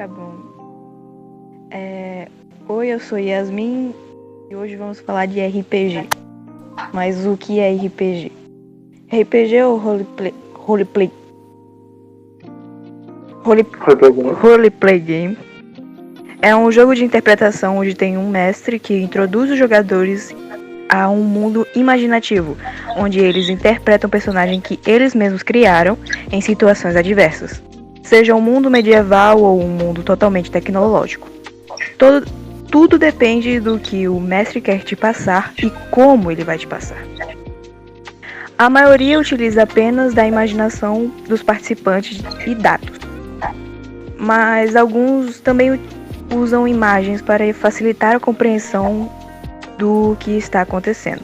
Tá bom. Oi, eu sou Yasmin e hoje vamos falar de RPG. Mas o que é RPG? RPG é o roleplay game. É um jogo de interpretação onde tem um mestre que introduz os jogadores a um mundo imaginativo, onde eles interpretam o personagem que eles mesmos criaram em situações adversas, seja um mundo medieval ou um mundo totalmente tecnológico. Tudo depende do que o mestre quer te passar e como ele vai te passar. A maioria utiliza apenas da imaginação dos participantes e dados, mas alguns também usam imagens para facilitar a compreensão do que está acontecendo.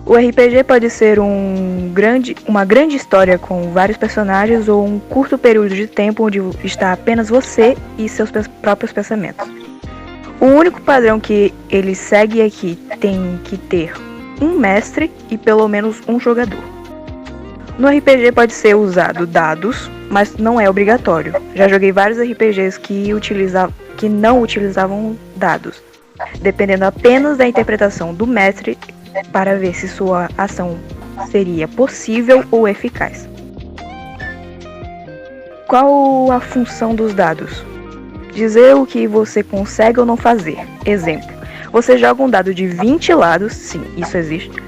O RPG pode ser uma grande história com vários personagens ou um curto período de tempo onde está apenas você e seus próprios pensamentos. O único padrão que ele segue é que tem que ter um mestre e pelo menos um jogador. No RPG pode ser usado dados, mas não é obrigatório. Já joguei vários RPGs que não utilizavam dados, dependendo apenas da interpretação do mestre para ver se sua ação seria possível ou eficaz. Qual a função dos dados? Dizer o que você consegue ou não fazer. Exemplo, você joga um dado de 20 lados, sim, isso existe,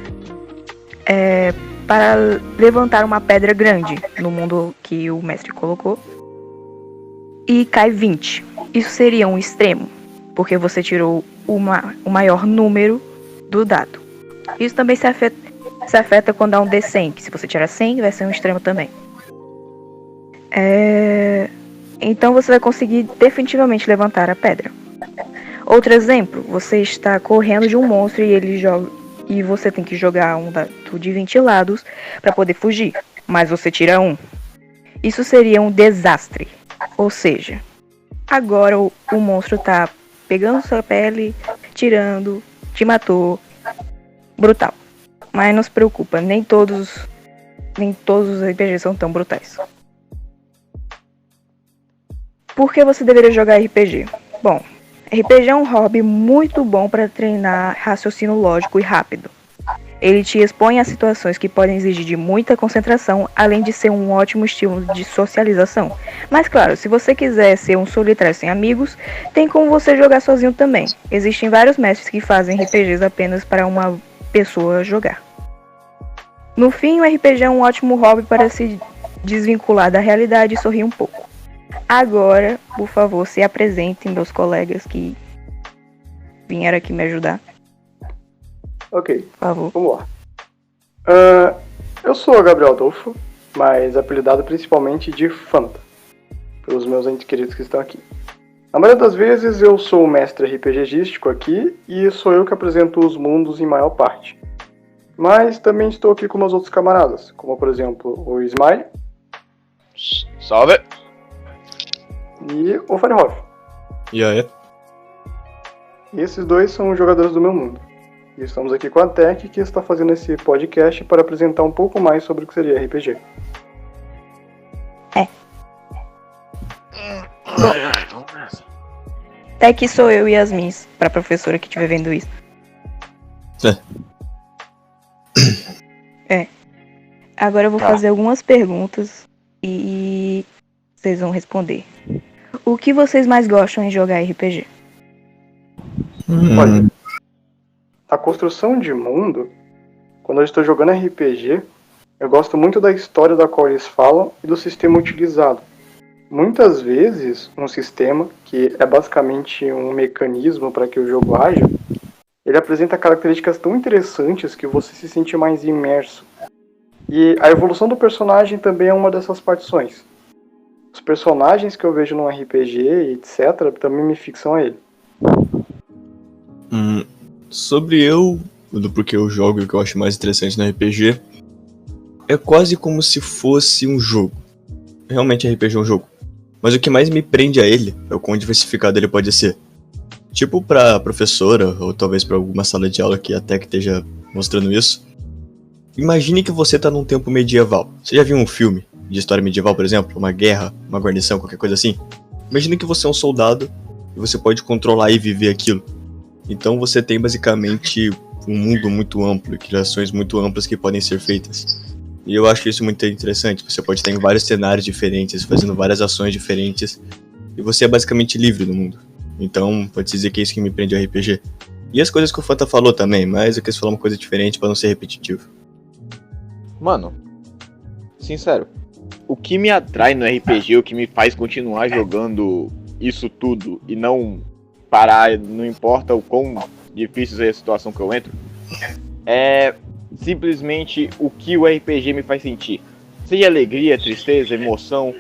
para levantar uma pedra grande no mundo que o mestre colocou e cai 20. Isso seria um extremo, porque você tirou o maior número do dado. Isso também se afeta quando há um D100, que se você tirar 100 vai ser um extremo também. Então você vai conseguir definitivamente levantar a pedra. Outro exemplo, você está correndo de um monstro e você tem que jogar um dado de 20 lados para poder fugir, mas você tira 1. Isso seria um desastre. Ou seja, agora o monstro está pegando sua pele, tirando, te matou. Brutal. Mas não se preocupa, nem todos os RPGs são tão brutais. Por que você deveria jogar RPG? Bom, RPG é um hobby muito bom para treinar raciocínio lógico e rápido. Ele te expõe a situações que podem exigir de muita concentração, além de ser um ótimo estilo de socialização. Mas claro, se você quiser ser um solitário sem amigos, tem como você jogar sozinho também. Existem vários mestres que fazem RPGs apenas para uma pessoa jogar. No fim, o RPG é um ótimo hobby para se desvincular da realidade e sorrir um pouco. Agora, por favor, se apresentem meus colegas que vieram aqui me ajudar. Ok, por favor. Vamos lá. Eu sou o Gabriel Adolfo, mas apelidado principalmente de Fanta, pelos meus entes queridos que estão aqui. Na maioria das vezes eu sou o mestre RPGístico aqui e sou eu que apresento os mundos em maior parte. Mas também estou aqui com meus outros camaradas, como por exemplo o Smile. Salve! E o Firehoff. E aí? E esses dois são os jogadores do meu mundo. E estamos aqui com a Tech, que está fazendo esse podcast para apresentar um pouco mais sobre o que seria RPG. Tech sou eu e Yasmin, para a professora que estiver vendo isso. Agora eu vou fazer algumas perguntas e vocês vão responder. O que vocês mais gostam em jogar RPG? Olha, a construção de mundo, quando eu estou jogando RPG, eu gosto muito da história da qual eles falam e do sistema utilizado. Muitas vezes, um sistema, que é basicamente um mecanismo para que o jogo haja, ele apresenta características tão interessantes que você se sente mais imerso. E a evolução do personagem também é uma dessas partições. Os personagens que eu vejo no RPG e etc. também me fixam a ele. Sobre do porquê eu jogo e o que eu acho mais interessante no RPG, é quase como se fosse um jogo. Realmente RPG é um jogo. Mas o que mais me prende a ele é o quão diversificado ele pode ser. Tipo pra professora, ou talvez pra alguma sala de aula que até que esteja mostrando isso. Imagine que você tá num tempo medieval. Você já viu um filme de história medieval, por exemplo? Uma guerra, uma guarnição, qualquer coisa assim? Imagina que você é um soldado e você pode controlar e viver aquilo. Então você tem basicamente um mundo muito amplo, criações muito amplas que podem ser feitas. E eu acho isso muito interessante. Você pode estar em vários cenários diferentes, fazendo várias ações diferentes. E você é basicamente livre no mundo. Então pode-se dizer que é isso que me prende ao RPG. E as coisas que o Fanta falou também, mas eu quis falar uma coisa diferente pra não ser repetitivo. Mano, sincero, o que me atrai no RPG, o que me faz continuar jogando isso tudo e não parar, não importa o quão difícil seja a situação que eu entro, é simplesmente o que o RPG me faz sentir. Seja alegria, tristeza, emoção,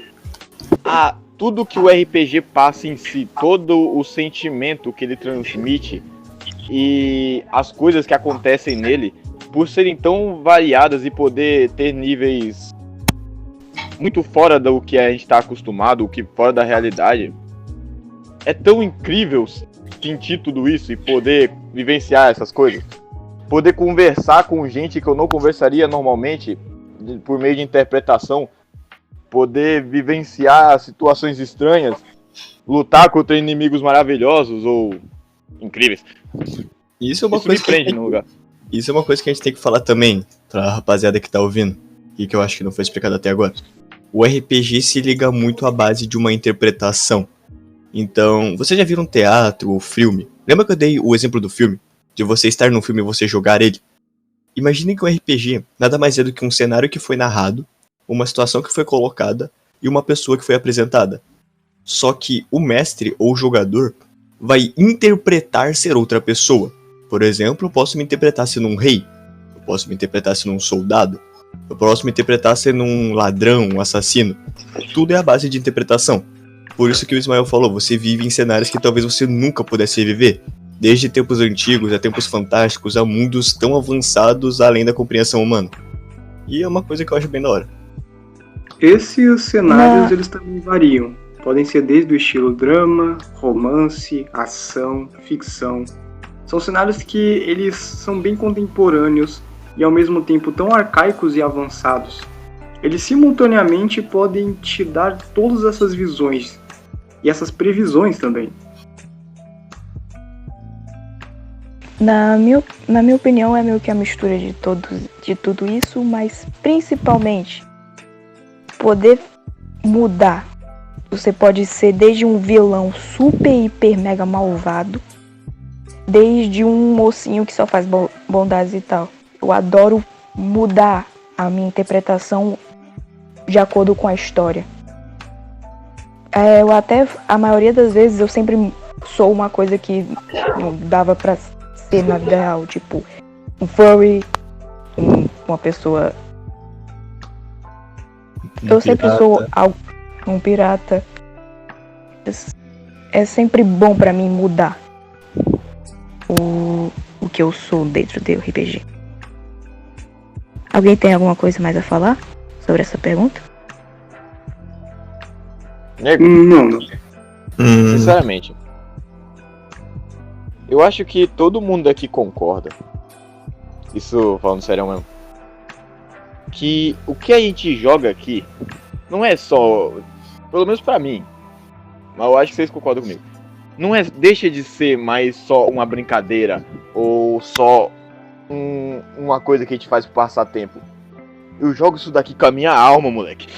tudo que o RPG passa em si, todo o sentimento que ele transmite e as coisas que acontecem nele, por serem tão variadas e poder ter níveis muito fora do que a gente está acostumado, o que fora da realidade, é tão incrível sentir tudo isso e poder vivenciar essas coisas. Poder conversar com gente que eu não conversaria normalmente, por meio de interpretação. Poder vivenciar situações estranhas, lutar contra inimigos maravilhosos ou incríveis. Isso é uma Isso coisa me prende no lugar. Isso é uma coisa que a gente tem que falar também pra rapaziada que tá ouvindo, e que eu acho que não foi explicado até agora. O RPG se liga muito à base de uma interpretação. Então, você já viu um teatro ou filme? Lembra que eu dei o exemplo do filme? De você estar num filme e você jogar ele? Imagine que o RPG nada mais é do que um cenário que foi narrado, uma situação que foi colocada e uma pessoa que foi apresentada. Só que o mestre ou o jogador vai interpretar ser outra pessoa. Por exemplo, eu posso me interpretar sendo um rei, eu posso me interpretar sendo um soldado, eu posso me interpretar sendo um ladrão, um assassino. Tudo é a base de interpretação. Por isso que o Ismael falou, você vive em cenários que talvez você nunca pudesse viver. Desde tempos antigos a tempos fantásticos, a mundos tão avançados além da compreensão humana. E é uma coisa que eu acho bem da hora. Esses cenários, eles também variam. Podem ser desde o estilo drama, romance, ação, ficção. São cenários que eles são bem contemporâneos e ao mesmo tempo tão arcaicos e avançados. Eles simultaneamente podem te dar todas essas visões e essas previsões também. Na minha opinião, é meio que a mistura de tudo isso, mas principalmente poder mudar. Você pode ser desde um vilão super, hiper, mega malvado, desde um mocinho que só faz bondades e tal. Eu adoro mudar a minha interpretação de acordo com a história. A maioria das vezes, eu sempre sou uma coisa que não dava pra ser na vida real, tipo um furry, uma pessoa. Eu sempre sou um pirata. É sempre bom pra mim mudar o que eu sou dentro do RPG. Alguém tem alguma coisa mais a falar sobre essa pergunta? Nego, Não. sinceramente, eu acho que todo mundo aqui concorda, isso falando sério mesmo, que o que a gente joga aqui não é só, pelo menos pra mim, mas eu acho que vocês concordam comigo, deixa de ser mais só uma brincadeira ou só uma coisa que a gente faz pra passar tempo. Eu jogo isso daqui com a minha alma, moleque.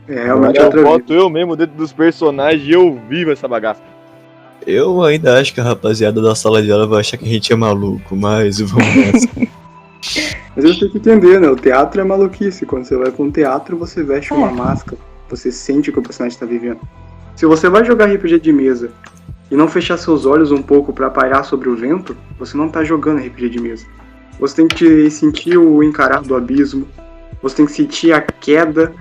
Realmente Eu outra boto eu mesmo dentro dos personagens e eu vivo essa bagaça. Eu ainda acho que a rapaziada da sala de aula vai achar que a gente é maluco, mas vamos nessa. Mas você tem que entender, né? O teatro é maluquice. Quando você vai pra um teatro, você veste uma máscara. Você sente o que o personagem está vivendo. Se você vai jogar RPG de mesa e não fechar seus olhos um pouco pra pairar sobre o vento, você não tá jogando RPG de mesa. Você tem que sentir o encarar do abismo. Você tem que sentir a queda.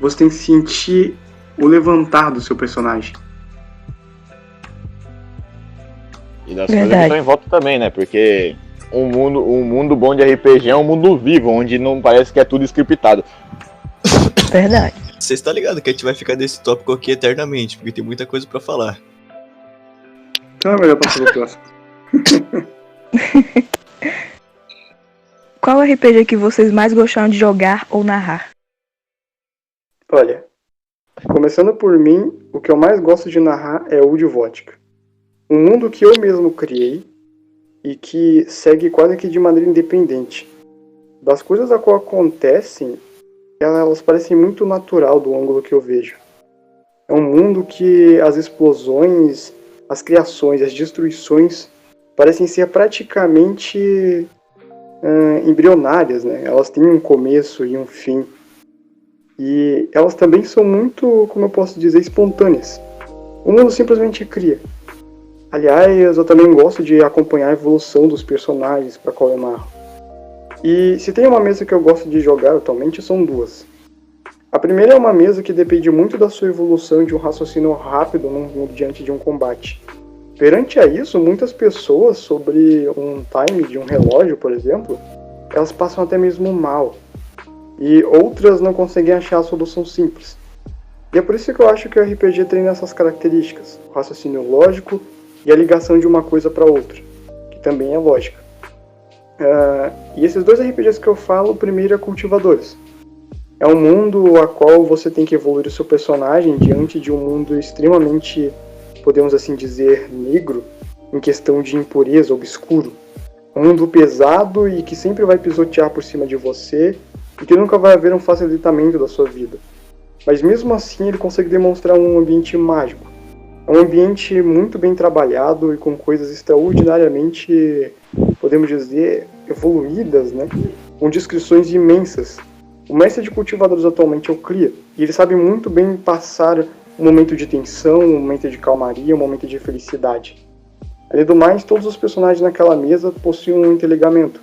Você tem que sentir o levantar do seu personagem. E das coisas que estão em volta também, né? Porque um mundo bom de RPG é um mundo vivo, onde não parece que é tudo scriptado. Verdade. Você está ligado que a gente vai ficar nesse tópico aqui eternamente, porque tem muita coisa pra falar. Então é melhor passar pro próximo. Qual RPG que vocês mais gostaram de jogar ou narrar? Olha, Começando por mim, o que eu mais gosto de narrar é Old Vodka. Um mundo que eu mesmo criei e que segue quase que de maneira independente. Das coisas a qual acontecem, elas parecem muito natural do ângulo que eu vejo. É um mundo que as explosões, as criações, as destruições parecem ser praticamente embrionárias, né? Elas têm um começo e um fim. E elas também são muito, como eu posso dizer, espontâneas. O mundo simplesmente cria. Aliás, eu também gosto de acompanhar a evolução dos personagens para qual eu narro. E se tem uma mesa que eu gosto de jogar atualmente, são duas. A primeira é uma mesa que depende muito da sua evolução e de um raciocínio rápido diante de um combate. Perante a isso, muitas pessoas, sobre um time de um relógio, por exemplo, elas passam até mesmo mal. E outras não conseguem achar a solução simples. E é por isso que eu acho que o RPG treina essas características, o raciocínio lógico e a ligação de uma coisa para outra, que também é lógica. E esses dois RPGs que eu falo, o primeiro é Cultivadores. É um mundo a qual você tem que evoluir o seu personagem diante de um mundo extremamente, podemos assim dizer, negro, em questão de impureza, obscuro. Um mundo pesado e que sempre vai pisotear por cima de você e que nunca vai haver um facilitamento da sua vida. Mas mesmo assim ele consegue demonstrar um ambiente mágico. É um ambiente muito bem trabalhado e com coisas extraordinariamente, podemos dizer, evoluídas, né? Com descrições imensas. O mestre de cultivadores atualmente é o Cria, e ele sabe muito bem passar um momento de tensão, um momento de calmaria, um momento de felicidade. Além do mais, todos os personagens naquela mesa possuem um interligamento,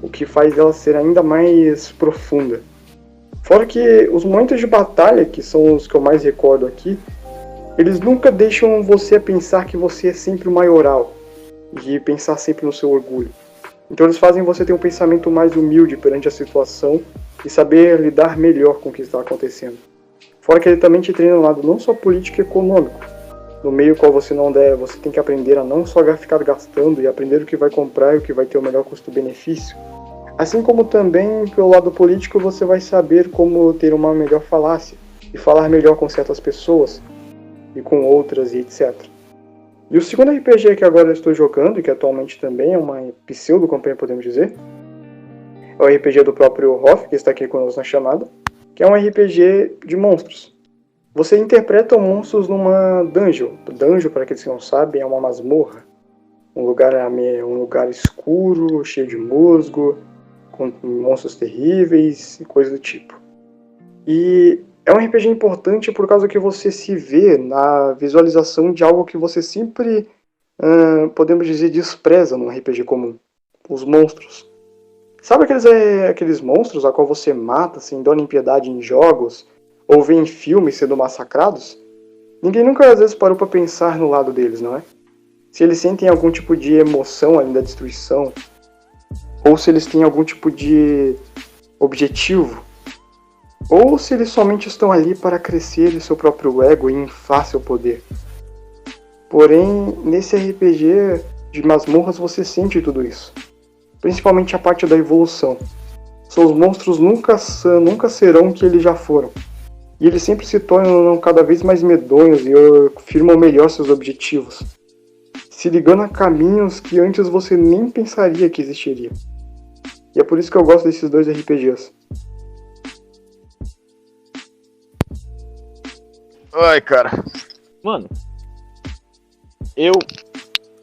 o que faz ela ser ainda mais profunda. Fora que os momentos de batalha, que são os que eu mais recordo aqui, eles nunca deixam você pensar que você é sempre o maioral, e pensar sempre no seu orgulho. Então eles fazem você ter um pensamento mais humilde perante a situação e saber lidar melhor com o que está acontecendo. Fora que ele também te treina no lado não só político e econômico, no meio qual você tem que aprender a não só ficar gastando e aprender o que vai comprar e o que vai ter o melhor custo-benefício. Assim como também, pelo lado político, você vai saber como ter uma melhor falácia e falar melhor com certas pessoas e com outras e etc. E o segundo RPG que agora eu estou jogando, e que atualmente também é uma pseudo-campanha, podemos dizer, é o RPG do próprio Hoff, que está aqui conosco na chamada, que é um RPG de monstros. Você interpreta monstros numa dungeon. Dungeon, para aqueles que não sabem, é uma masmorra. Um lugar escuro, cheio de musgo, com monstros terríveis e coisa do tipo. E é um RPG importante por causa que você se vê na visualização de algo que você sempre, podemos dizer, despreza num RPG comum. Os monstros. Sabe aqueles monstros a qual você mata sem dó nem piedade em jogos, ou vê em filmes sendo massacrados? Ninguém nunca às vezes parou para pensar no lado deles, não é? Se eles sentem algum tipo de emoção além da destruição, ou se eles têm algum tipo de objetivo, ou se eles somente estão ali para crescer em seu próprio ego e inflar seu poder. Porém, nesse RPG de masmorras você sente tudo isso. Principalmente a parte da evolução. Seus monstros nunca serão o que eles já foram. E eles sempre se tornam cada vez mais medonhos e firmam melhor seus objetivos, se ligando a caminhos que antes você nem pensaria que existiriam. E é por isso que eu gosto desses dois RPGs. Ai, cara. Mano, eu,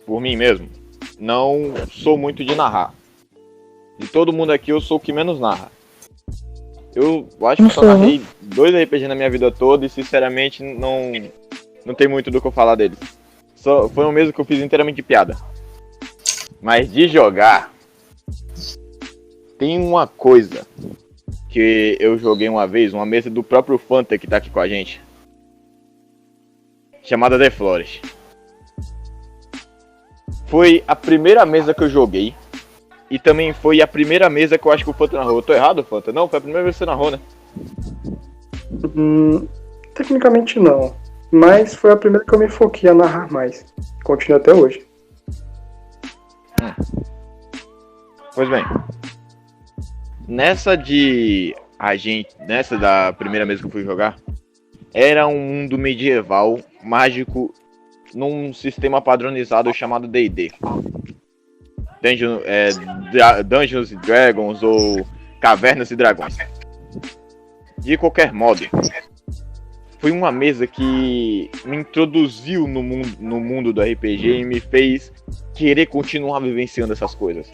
por mim mesmo, não sou muito de narrar. De todo mundo aqui, eu sou o que menos narra. Eu acho que eu só narrei 2 RPG na minha vida toda e, sinceramente, não tem muito do que eu falar deles. Foi o mesmo que eu fiz inteiramente de piada. Mas de jogar, tem uma coisa que eu joguei uma vez, uma mesa do próprio Fanta que tá aqui com a gente, chamada The Flores. Foi a primeira mesa que eu joguei. E também foi a primeira mesa que eu acho que o Fanta narrou. Eu tô errado, Fanta? Não, foi a primeira vez que você narrou, né? Tecnicamente não. Mas foi a primeira que eu me foquei a narrar mais. Continua até hoje. Pois bem. Nessa da primeira mesa que eu fui jogar, era um mundo medieval, mágico, num sistema padronizado chamado D&D. Dungeons and Dragons ou Cavernas e Dragões. De qualquer modo, foi uma mesa que me introduziu no mundo do RPG e me fez querer continuar vivenciando essas coisas.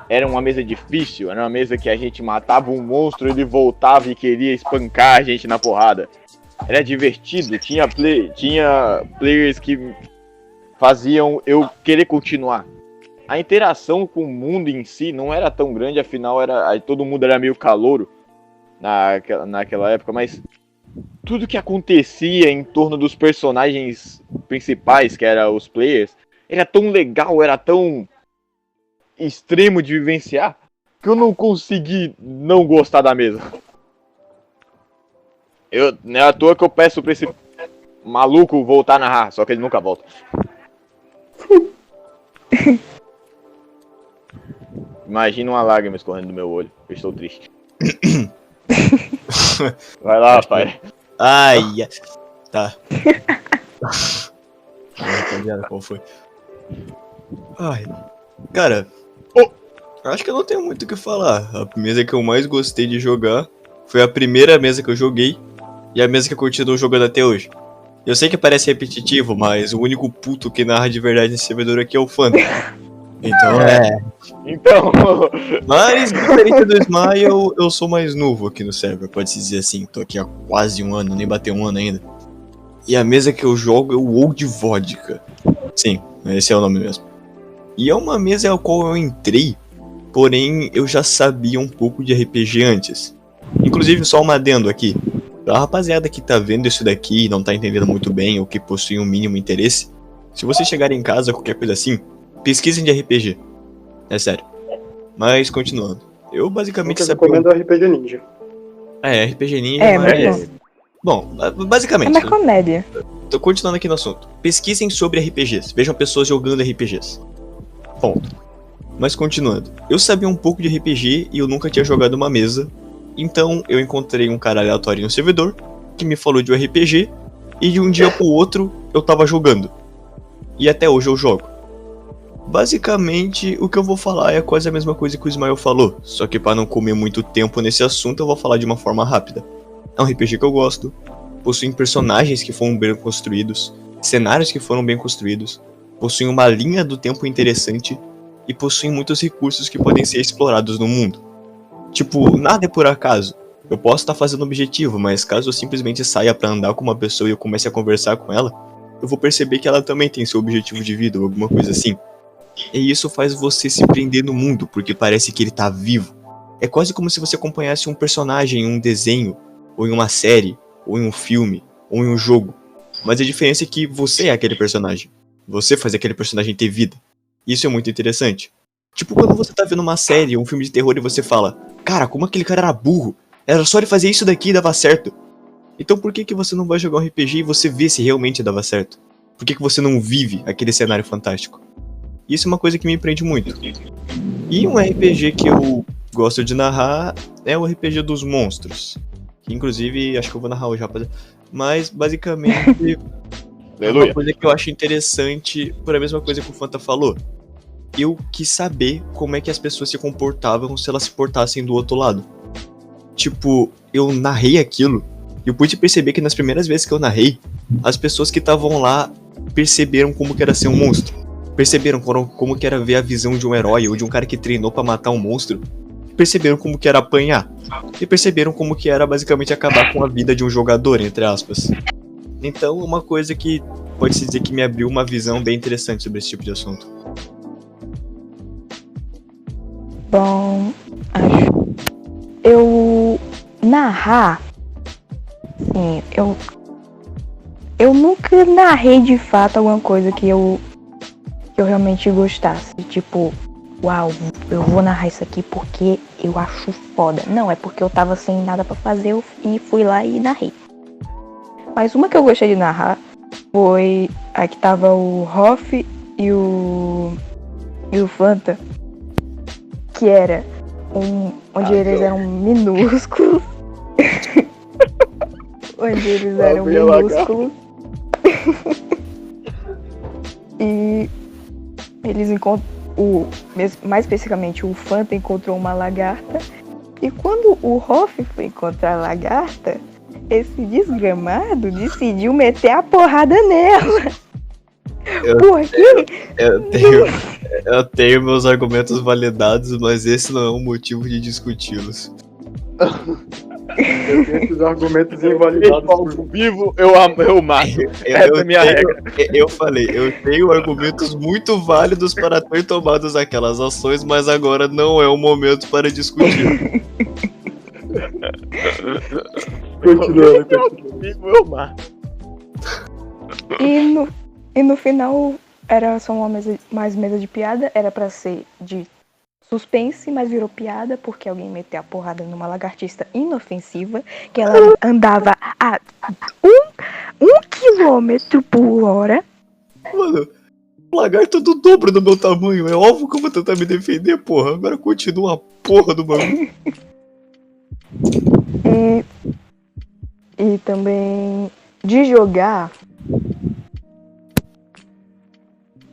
Era uma mesa difícil, era uma mesa que a gente matava um monstro, ele voltava e queria espancar a gente na porrada. Era divertido, tinha players que faziam eu querer continuar. A interação com o mundo em si não era tão grande, afinal todo mundo era meio calouro naquela época, mas tudo que acontecia em torno dos personagens principais, que eram os players, era tão legal, era tão extremo de vivenciar, que eu não consegui não gostar da mesa. Não é à toa que eu peço pra esse maluco voltar a narrar, só que ele nunca volta. Imagina uma lágrima escorrendo do meu olho, eu estou triste. Vai lá, pai. Ai, tá. Rapaziada, qual foi? Ai, cara, acho que eu não tenho muito o que falar. A mesa que eu mais gostei de jogar foi a primeira mesa que eu joguei e a mesa que eu continuo jogando até hoje. Eu sei que parece repetitivo, mas o único puto que narra de verdade nesse servidor aqui é o Fanta. Então, Mas, diferente do Smile, eu sou mais novo aqui no server, pode-se dizer assim. Tô aqui há quase um ano, nem bateu um ano ainda. E a mesa que eu jogo é o Old Vodka. Sim, esse é o nome mesmo. E é uma mesa ao qual eu entrei, porém eu já sabia um pouco de RPG antes. Inclusive, só um adendo aqui. Pra rapaziada que tá vendo isso daqui e não tá entendendo muito bem ou que possui um mínimo interesse, se você chegar em casa, qualquer coisa assim, pesquisem de RPG. É sério. Mas, continuando. Eu basicamente recomendo RPG Ninja. RPG Ninja, mas... Bom, basicamente... É uma comédia. Tô continuando aqui no assunto. Pesquisem sobre RPGs. Vejam pessoas jogando RPGs. Ponto. Mas continuando. Eu sabia um pouco de RPG e eu nunca tinha jogado uma mesa. Então, eu encontrei um cara aleatório no servidor que me falou de um RPG e de um dia pro outro eu tava jogando. E até hoje eu jogo. Basicamente, o que eu vou falar é quase a mesma coisa que o Ismael falou, só que para não comer muito tempo nesse assunto eu vou falar de uma forma rápida. É um RPG que eu gosto, possui personagens que foram bem construídos, cenários que foram bem construídos, possui uma linha do tempo interessante e possui muitos recursos que podem ser explorados no mundo. Tipo, nada é por acaso. Eu posso estar fazendo objetivo, mas caso eu simplesmente saia pra andar com uma pessoa e eu comece a conversar com ela, eu vou perceber que ela também tem seu objetivo de vida ou alguma coisa assim. E isso faz você se prender no mundo, porque parece que ele tá vivo. É quase como se você acompanhasse um personagem em um desenho, ou em uma série, ou em um filme, ou em um jogo. Mas a diferença é que você é aquele personagem. Você faz aquele personagem ter vida. Isso é muito interessante. Tipo quando você tá vendo uma série ou um filme de terror e você fala: cara, como aquele cara era burro? Era só ele fazer isso daqui e dava certo. Então por que você não vai jogar um RPG e você vê se realmente dava certo? Por que você não vive aquele cenário fantástico? Isso é uma coisa que me prende muito. E um RPG que eu gosto de narrar é o RPG dos monstros. Que, inclusive, acho que eu vou narrar hoje, rapaziada. Mas, basicamente, é uma coisa que eu acho interessante por a mesma coisa que o Fanta falou. Eu quis saber como é que as pessoas se comportavam se elas se portassem do outro lado. Tipo, eu narrei aquilo e eu pude perceber que nas primeiras vezes que eu narrei, as pessoas que estavam lá perceberam como que era ser um monstro. Perceberam como que era ver a visão de um herói ou de um cara que treinou pra matar um monstro. Perceberam como que era apanhar. E perceberam como que era basicamente acabar com a vida de um jogador, entre aspas. Então, uma coisa que pode-se dizer que me abriu uma visão bem interessante sobre esse tipo de assunto. Bom, eu narrar, sim, eu nunca narrei de fato alguma coisa que eu realmente gostasse, tipo, uau, eu vou narrar isso aqui porque eu acho foda. Não, é porque eu tava sem nada pra fazer e fui lá e narrei. Mas uma que eu gostei de narrar foi a que tava o Hoff e o Fanta, que era onde eles eram minúsculos. onde eles eram minúsculos. E eles encontram, mais especificamente o Fanta encontrou uma lagarta. E quando o Hoff foi encontrar a lagarta, esse desgramado decidiu meter a porrada nela. Por quê? Eu tenho meus argumentos validados, mas esse não é um motivo de discuti-los. Eu tenho esses argumentos invalidados. Ao vivo, eu mato. Essa é a minha regra. Eu falei, eu tenho argumentos muito válidos para ter tomado aquelas ações, mas agora não é o momento para discutir. Continuando. Ao vivo, eu mato. E no final era só mais mesa de piada, era pra ser de suspense, mas virou piada porque alguém meteu a porrada numa lagartista inofensiva, que ela andava a 1 quilômetro por hora. Mano, o lagarto é do dobro do meu tamanho, é óbvio que eu vou tentar me defender, porra. Agora continua a porra do bagulho. E também de jogar,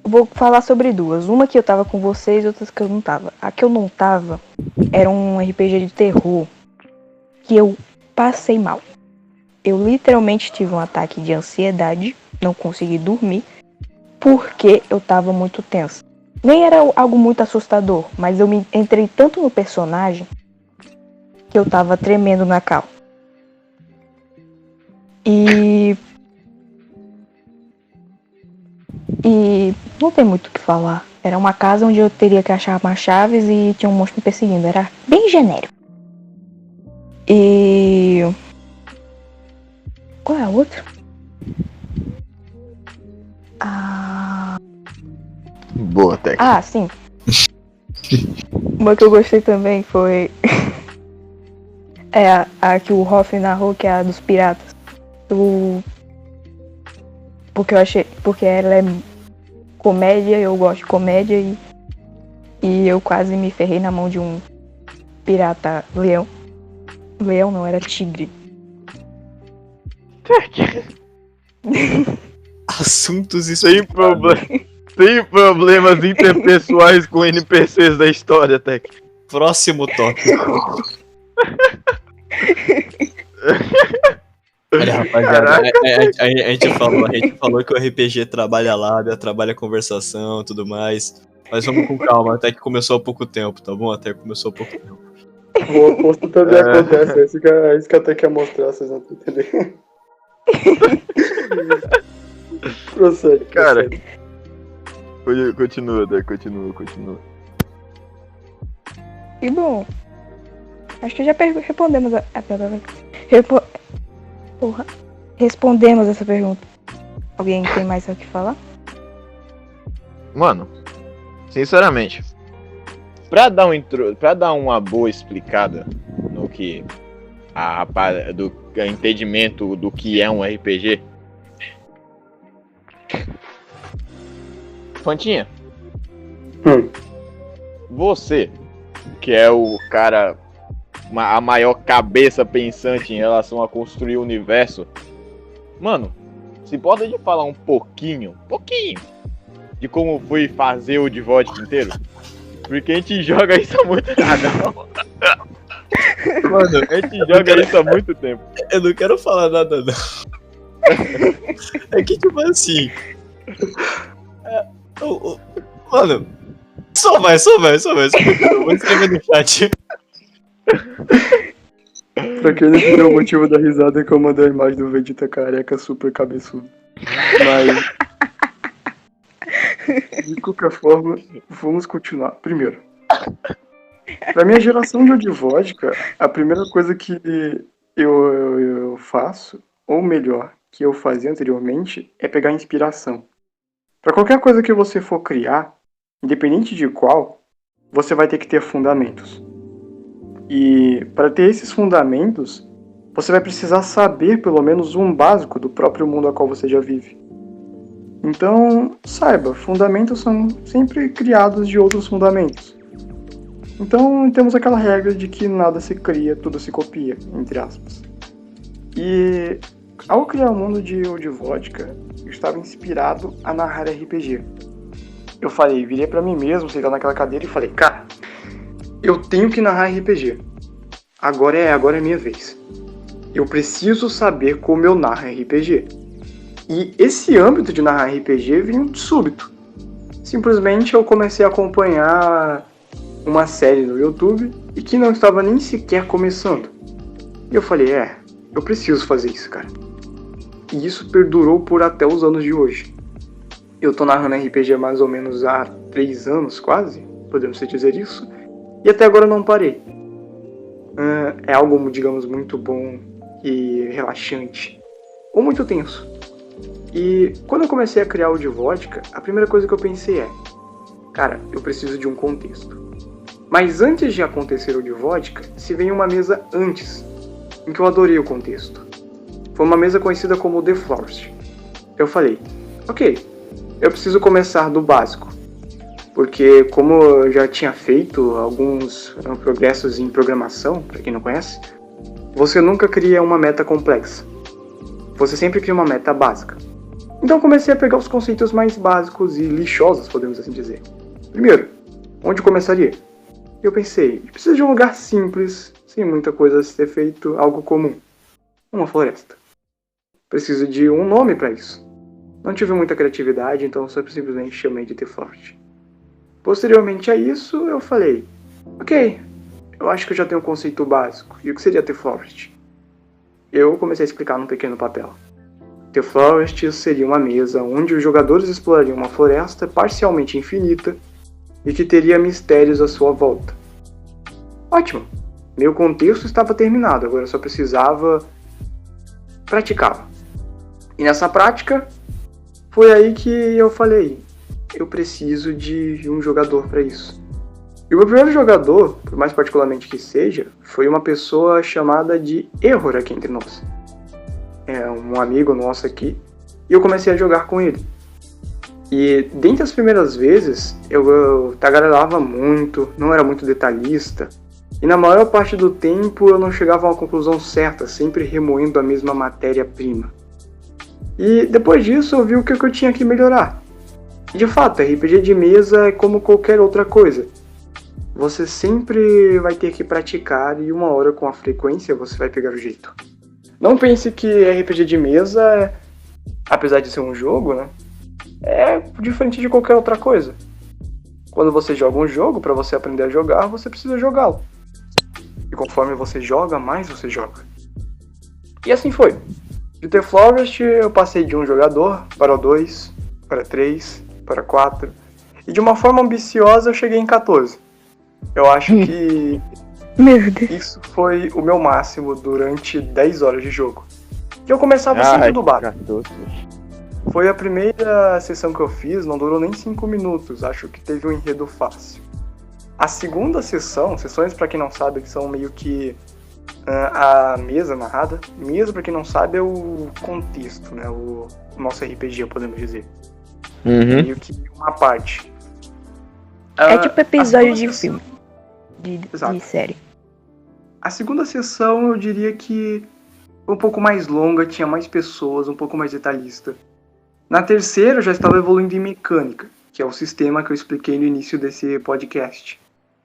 vou falar sobre duas. Uma que eu tava com vocês e outras que eu não tava. A que eu não tava era um RPG de terror que eu passei mal. Eu literalmente tive um ataque de ansiedade, não consegui dormir, porque eu tava muito tenso. Nem era algo muito assustador, mas eu me entrei tanto no personagem que eu tava tremendo na cal. E não tem muito o que falar. Era uma casa onde eu teria que achar umas chaves e tinha um monstro me perseguindo. Era bem genérico. E... qual é a outra? Boa, Tec. Ah, sim. Uma que eu gostei também foi... a que o Hoff narrou, que é a dos piratas. Porque ela é comédia, eu gosto de comédia e eu quase me ferrei na mão de um pirata leão. Leão não, era tigre. Assuntos Sem problemas interpessoais com NPCs da história, Tec. Próximo tópico. Olha, rapaziada, a gente falou que o RPG trabalha lábia, trabalha conversação e tudo mais. Mas vamos com calma, até que começou há pouco tempo, tá bom? Até que começou há pouco tempo. O oposto também acontece, é isso que eu até quero mostrar, vocês não estão entendendo. Prossegue. Cara, continua, Tec, continua. E bom, acho que já respondemos respondemos essa pergunta. Alguém tem mais o que falar? Mano, sinceramente, pra dar uma boa explicada no que do entendimento do que é um RPG, Fantinha, você que é o cara, a maior cabeça pensante em relação a construir o universo, mano, se pode de falar um pouquinho de como foi fazer o de vodka inteiro? Porque a gente joga isso há muito tempo. Mano, A gente joga isso há muito tempo. eu não quero falar nada, não. É que, tipo assim... Mano, só vai. Eu vou escrever no chat. Pra quem não entendeu o motivo da risada, é que eu mandei a imagem do Vegeta careca super cabeçudo. Mas... de qualquer forma, vamos continuar. Primeiro, pra minha geração de vodka, a primeira coisa que eu faço, ou melhor, que eu fazia anteriormente, é pegar inspiração. Pra qualquer coisa que você for criar, independente de qual, você vai ter que ter fundamentos. E para ter esses fundamentos, você vai precisar saber pelo menos um básico do próprio mundo a qual você já vive. Então, saiba, fundamentos são sempre criados de outros fundamentos. Então, temos aquela regra de que nada se cria, tudo se copia, entre aspas. E Ao criar o mundo de Old Vodka, eu estava inspirado a narrar RPG. Eu virei pra mim mesmo, sentado naquela cadeira e falei, cara, eu tenho que narrar RPG. Agora é minha vez. Eu preciso saber como eu narro RPG. E esse âmbito de narrar RPG veio de súbito. Simplesmente eu comecei a acompanhar uma série no YouTube e que não estava nem sequer começando. E eu falei, eu preciso fazer isso, cara. E isso perdurou por até os anos de hoje. Eu tô narrando RPG mais ou menos há 3 anos, quase, podemos dizer isso. E até agora não parei. É algo, digamos, muito bom e relaxante. Ou muito tenso. E quando eu comecei a criar o de vodka, a primeira coisa que eu pensei cara, eu preciso de um contexto. Mas antes de acontecer o de vodka, se vem uma mesa antes, em que eu adorei o contexto. Foi uma mesa conhecida como The Forest. Eu falei, ok, eu preciso começar do básico. Porque como eu já tinha feito alguns progressos em programação, para quem não conhece, você nunca cria uma meta complexa. Você sempre cria uma meta básica. Então comecei a pegar os conceitos mais básicos e lixosos, podemos assim dizer. Primeiro, onde começaria? Eu pensei, preciso de um lugar simples, sem muita coisa a ser feito, algo comum. Uma floresta. Preciso de um nome para isso. Não tive muita criatividade, então só simplesmente chamei de The Forest. Posteriormente a isso, eu falei, ok, eu acho que eu já tenho um conceito básico. E o que seria The Forest? Eu comecei a explicar num pequeno papel. The Forest seria uma mesa onde os jogadores explorariam uma floresta parcialmente infinita e que teria mistérios à sua volta. Ótimo! Meu contexto estava terminado, agora eu só precisava praticá-lo. E nessa prática, foi aí que eu falei, eu preciso de um jogador para isso. E o meu primeiro jogador, por mais particularmente que seja, foi uma pessoa chamada de Error aqui entre nós. É um amigo nosso aqui, e eu comecei a jogar com ele. E dentre as primeiras vezes, eu tagarelava muito, não era muito detalhista, e na maior parte do tempo eu não chegava a uma conclusão certa, sempre remoendo a mesma matéria-prima. E depois disso eu vi o que eu tinha que melhorar. E de fato, RPG de mesa é como qualquer outra coisa. Você sempre vai ter que praticar e uma hora com a frequência você vai pegar o jeito. Não pense que RPG de mesa, apesar de ser um jogo, né, é diferente de qualquer outra coisa. Quando você joga um jogo, para você aprender a jogar, você precisa jogá-lo. E conforme você joga, mais você joga. E assim foi. De The Forest eu passei de um jogador para 2, para 3, para 4. E de uma forma ambiciosa eu cheguei em 14. Eu acho que Meu Deus. isso foi o meu máximo durante 10 horas de jogo. E eu começava sempre do básico. Foi a primeira sessão que eu fiz, não durou nem 5 minutos. Acho que teve um enredo fácil. A segunda sessão, sessões para quem não sabe, que são meio que a mesa narrada. Mesa, para quem não sabe, é o contexto, né? O nosso RPG, podemos dizer. Meio que uma parte. É tipo episódio de filme. De série. A segunda sessão eu diria que foi um pouco mais longa, tinha mais pessoas, um pouco mais detalhista. Na terceira eu já estava evoluindo em mecânica, que é o sistema que eu expliquei no início desse podcast.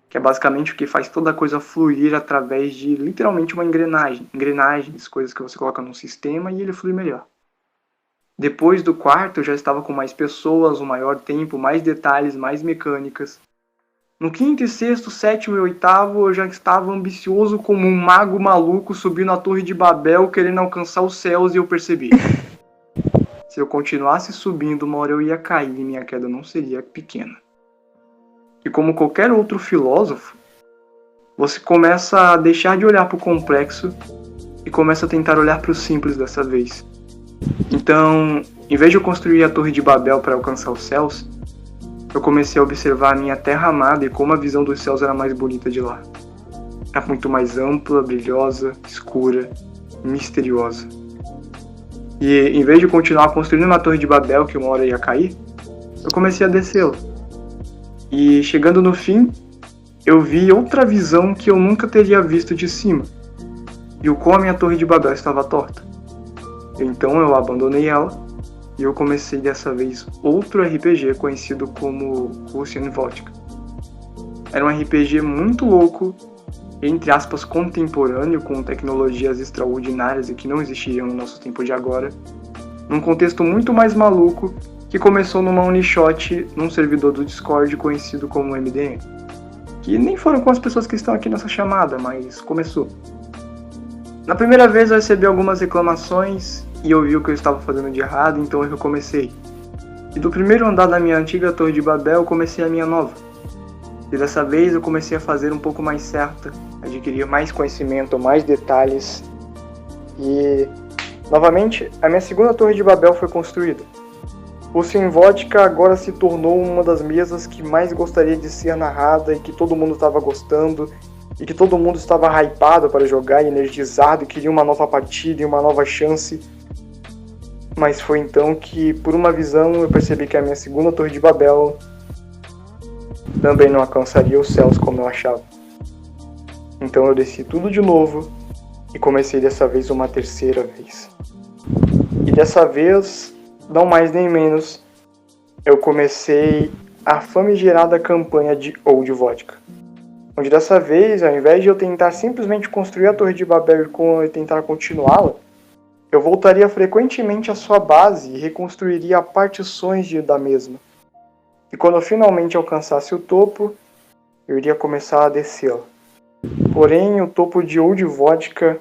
Que é basicamente o que faz toda a coisa fluir através de literalmente uma engrenagem. Engrenagens, coisas que você coloca num sistema e ele flui melhor. Depois do quarto eu já estava com mais pessoas, um maior tempo, mais detalhes, mais mecânicas. No quinto e sexto, sétimo e oitavo eu já estava ambicioso como um mago maluco subindo a Torre de Babel querendo alcançar os céus e eu percebi. Se eu continuasse subindo, uma hora eu ia cair e minha queda não seria pequena. E como qualquer outro filósofo, você começa a deixar de olhar para o complexo e começa a tentar olhar para o simples dessa vez. Então, em vez de eu construir a Torre de Babel para alcançar os céus, eu comecei a observar a minha terra amada e como a visão dos céus era mais bonita de lá. Era muito mais ampla, brilhosa, escura, misteriosa. E em vez de continuar construindo uma Torre de Babel que uma hora ia cair, eu comecei a descê-la. E chegando no fim, eu vi outra visão que eu nunca teria visto de cima. E o como a minha Torre de Babel estava torta. Então eu abandonei ela e eu comecei dessa vez outro RPG conhecido como Russian Vodka. Era um RPG muito louco, entre aspas, contemporâneo, com tecnologias extraordinárias e que não existiriam no nosso tempo de agora, num contexto muito mais maluco, que começou numa one-shot num servidor do Discord conhecido como MDM. Que nem foram com as pessoas que estão aqui nessa chamada, mas começou. Na primeira vez eu recebi algumas reclamações e eu vi o que eu estava fazendo de errado, então eu recomecei. E do primeiro andar da minha antiga Torre de Babel eu comecei a minha nova. E dessa vez eu comecei a fazer um pouco mais certa, adquirir mais conhecimento, mais detalhes. E, novamente, a minha segunda Torre de Babel foi construída. O Sim Vodka agora se tornou uma das mesas que mais gostaria de ser narrada e que todo mundo estava gostando e que todo mundo estava hypado para jogar e energizado e queria uma nova partida e uma nova chance. Mas foi então que, por uma visão, eu percebi que a minha segunda Torre de Babel também não alcançaria os céus como eu achava. Então eu desci tudo de novo e comecei dessa vez uma terceira vez. E dessa vez, não mais nem menos, eu comecei a famigerada campanha de Old Vodka. Onde dessa vez, ao invés de eu tentar simplesmente construir a Torre de Babel e tentar continuá-la, eu voltaria frequentemente à sua base e reconstruiria partições da mesma. E quando eu finalmente alcançasse o topo, eu iria começar a descê-la. Porém, o topo de Old Vodka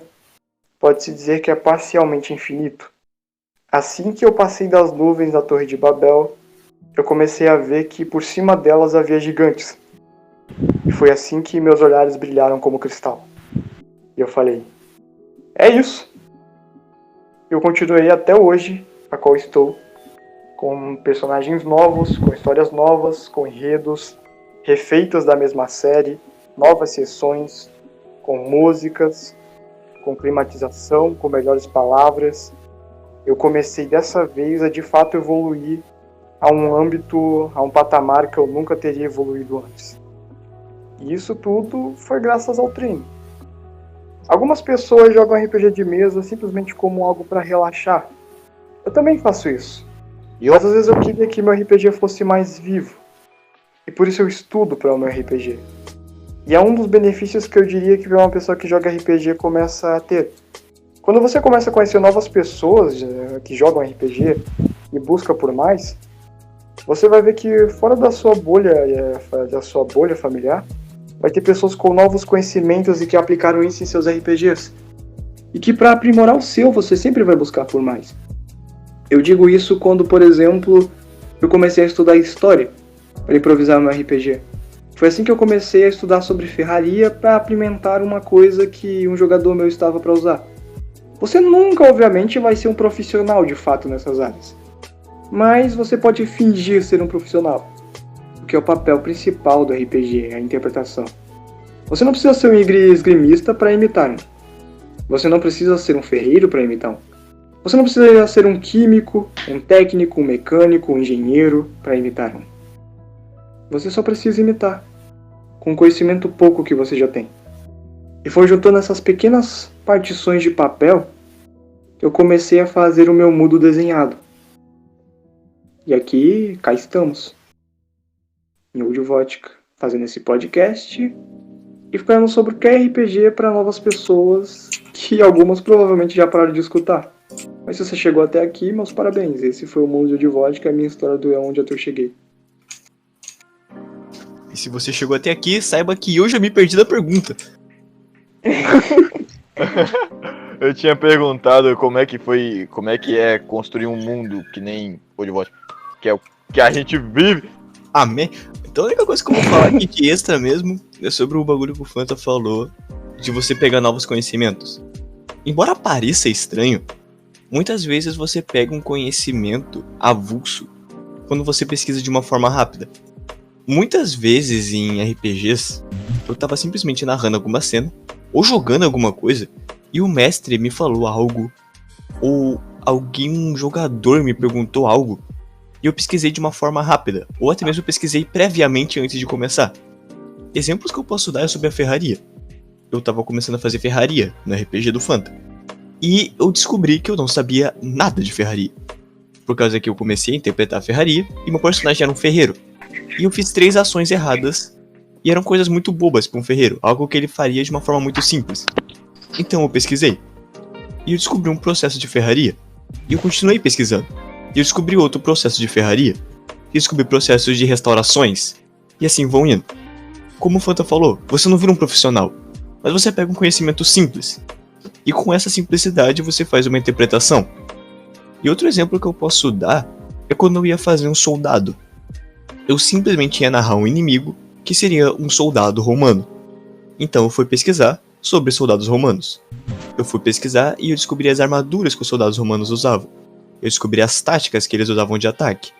pode-se dizer que é parcialmente infinito. Assim que eu passei das nuvens da Torre de Babel, eu comecei a ver que por cima delas havia gigantes. E foi assim que meus olhares brilharam como cristal. E eu falei, é isso! Eu continuei até hoje, a qual estou, com personagens novos, com histórias novas, com enredos refeitos da mesma série, novas sessões, com músicas, com climatização, com melhores palavras. Eu comecei dessa vez a de fato evoluir a um âmbito, a um patamar que eu nunca teria evoluído antes. E isso tudo foi graças ao treino. Algumas pessoas jogam RPG de mesa simplesmente como algo para relaxar. Eu também faço isso. Mas às vezes eu queria que meu RPG fosse mais vivo. E por isso eu estudo para o meu RPG. E é um dos benefícios que eu diria que uma pessoa que joga RPG começa a ter. Quando você começa a conhecer novas pessoas que jogam RPG e busca por mais, você vai ver que fora da sua bolha familiar, vai ter pessoas com novos conhecimentos e que aplicaram isso em seus RPGs. E que para aprimorar o seu, você sempre vai buscar por mais. Eu digo isso quando, por exemplo, eu comecei a estudar história para improvisar meu RPG. Foi assim que eu comecei a estudar sobre ferraria para implementar uma coisa que um jogador meu estava para usar. Você nunca, obviamente, vai ser um profissional de fato nessas áreas. Mas você pode fingir ser um profissional. Que é o papel principal do RPG, a interpretação. Você não precisa ser um esgrimista para imitar um. Você não precisa ser um ferreiro para imitar um. Você não precisa ser um químico, um técnico, um mecânico, um engenheiro para imitar um. Você só precisa imitar, com o conhecimento pouco que você já tem. E foi juntando essas pequenas partições de papel que eu comecei a fazer o meu mundo desenhado. E aqui, cá estamos. Em Old Vodka, fazendo esse podcast e falando sobre o que é RPG para novas pessoas que algumas provavelmente já pararam de escutar. Mas se você chegou até aqui, meus parabéns. Esse foi o mundo de Old Vodka, a minha história do onde eu cheguei. E se você chegou até aqui, saiba que eu já me perdi da pergunta. Eu tinha perguntado como é que é construir um mundo que nem Old Vodka, que é o que a gente vive. Amém. Então a única coisa que eu vou falar aqui de extra mesmo é sobre o bagulho que o Fanta falou de você pegar novos conhecimentos. Embora pareça estranho, muitas vezes você pega um conhecimento avulso quando você pesquisa de uma forma rápida. Muitas vezes em RPGs, eu tava simplesmente narrando alguma cena ou jogando alguma coisa e o mestre me falou algo ou um jogador me perguntou algo. E eu pesquisei de uma forma rápida, ou até mesmo pesquisei previamente antes de começar. Exemplos que eu posso dar é sobre a ferraria. Eu tava começando a fazer ferraria no RPG do Fanta. E eu descobri que eu não sabia nada de ferraria. Por causa que eu comecei a interpretar a ferraria e meu personagem era um ferreiro. E eu fiz 3 ações erradas e eram coisas muito bobas para um ferreiro, algo que ele faria de uma forma muito simples. Então eu pesquisei. E eu descobri um processo de ferraria. E eu continuei pesquisando. E eu descobri outro processo de ferraria. E descobri processos de restaurações. E assim vão indo. Como o Fanta falou, você não vira um profissional, mas você pega um conhecimento simples. E com essa simplicidade você faz uma interpretação. E outro exemplo que eu posso dar é quando eu ia fazer um soldado. Eu simplesmente ia narrar um inimigo que seria um soldado romano. Então eu fui pesquisar sobre soldados romanos. Eu fui pesquisar e eu descobri as armaduras que os soldados romanos usavam. Eu descobri as táticas que eles usavam de ataque.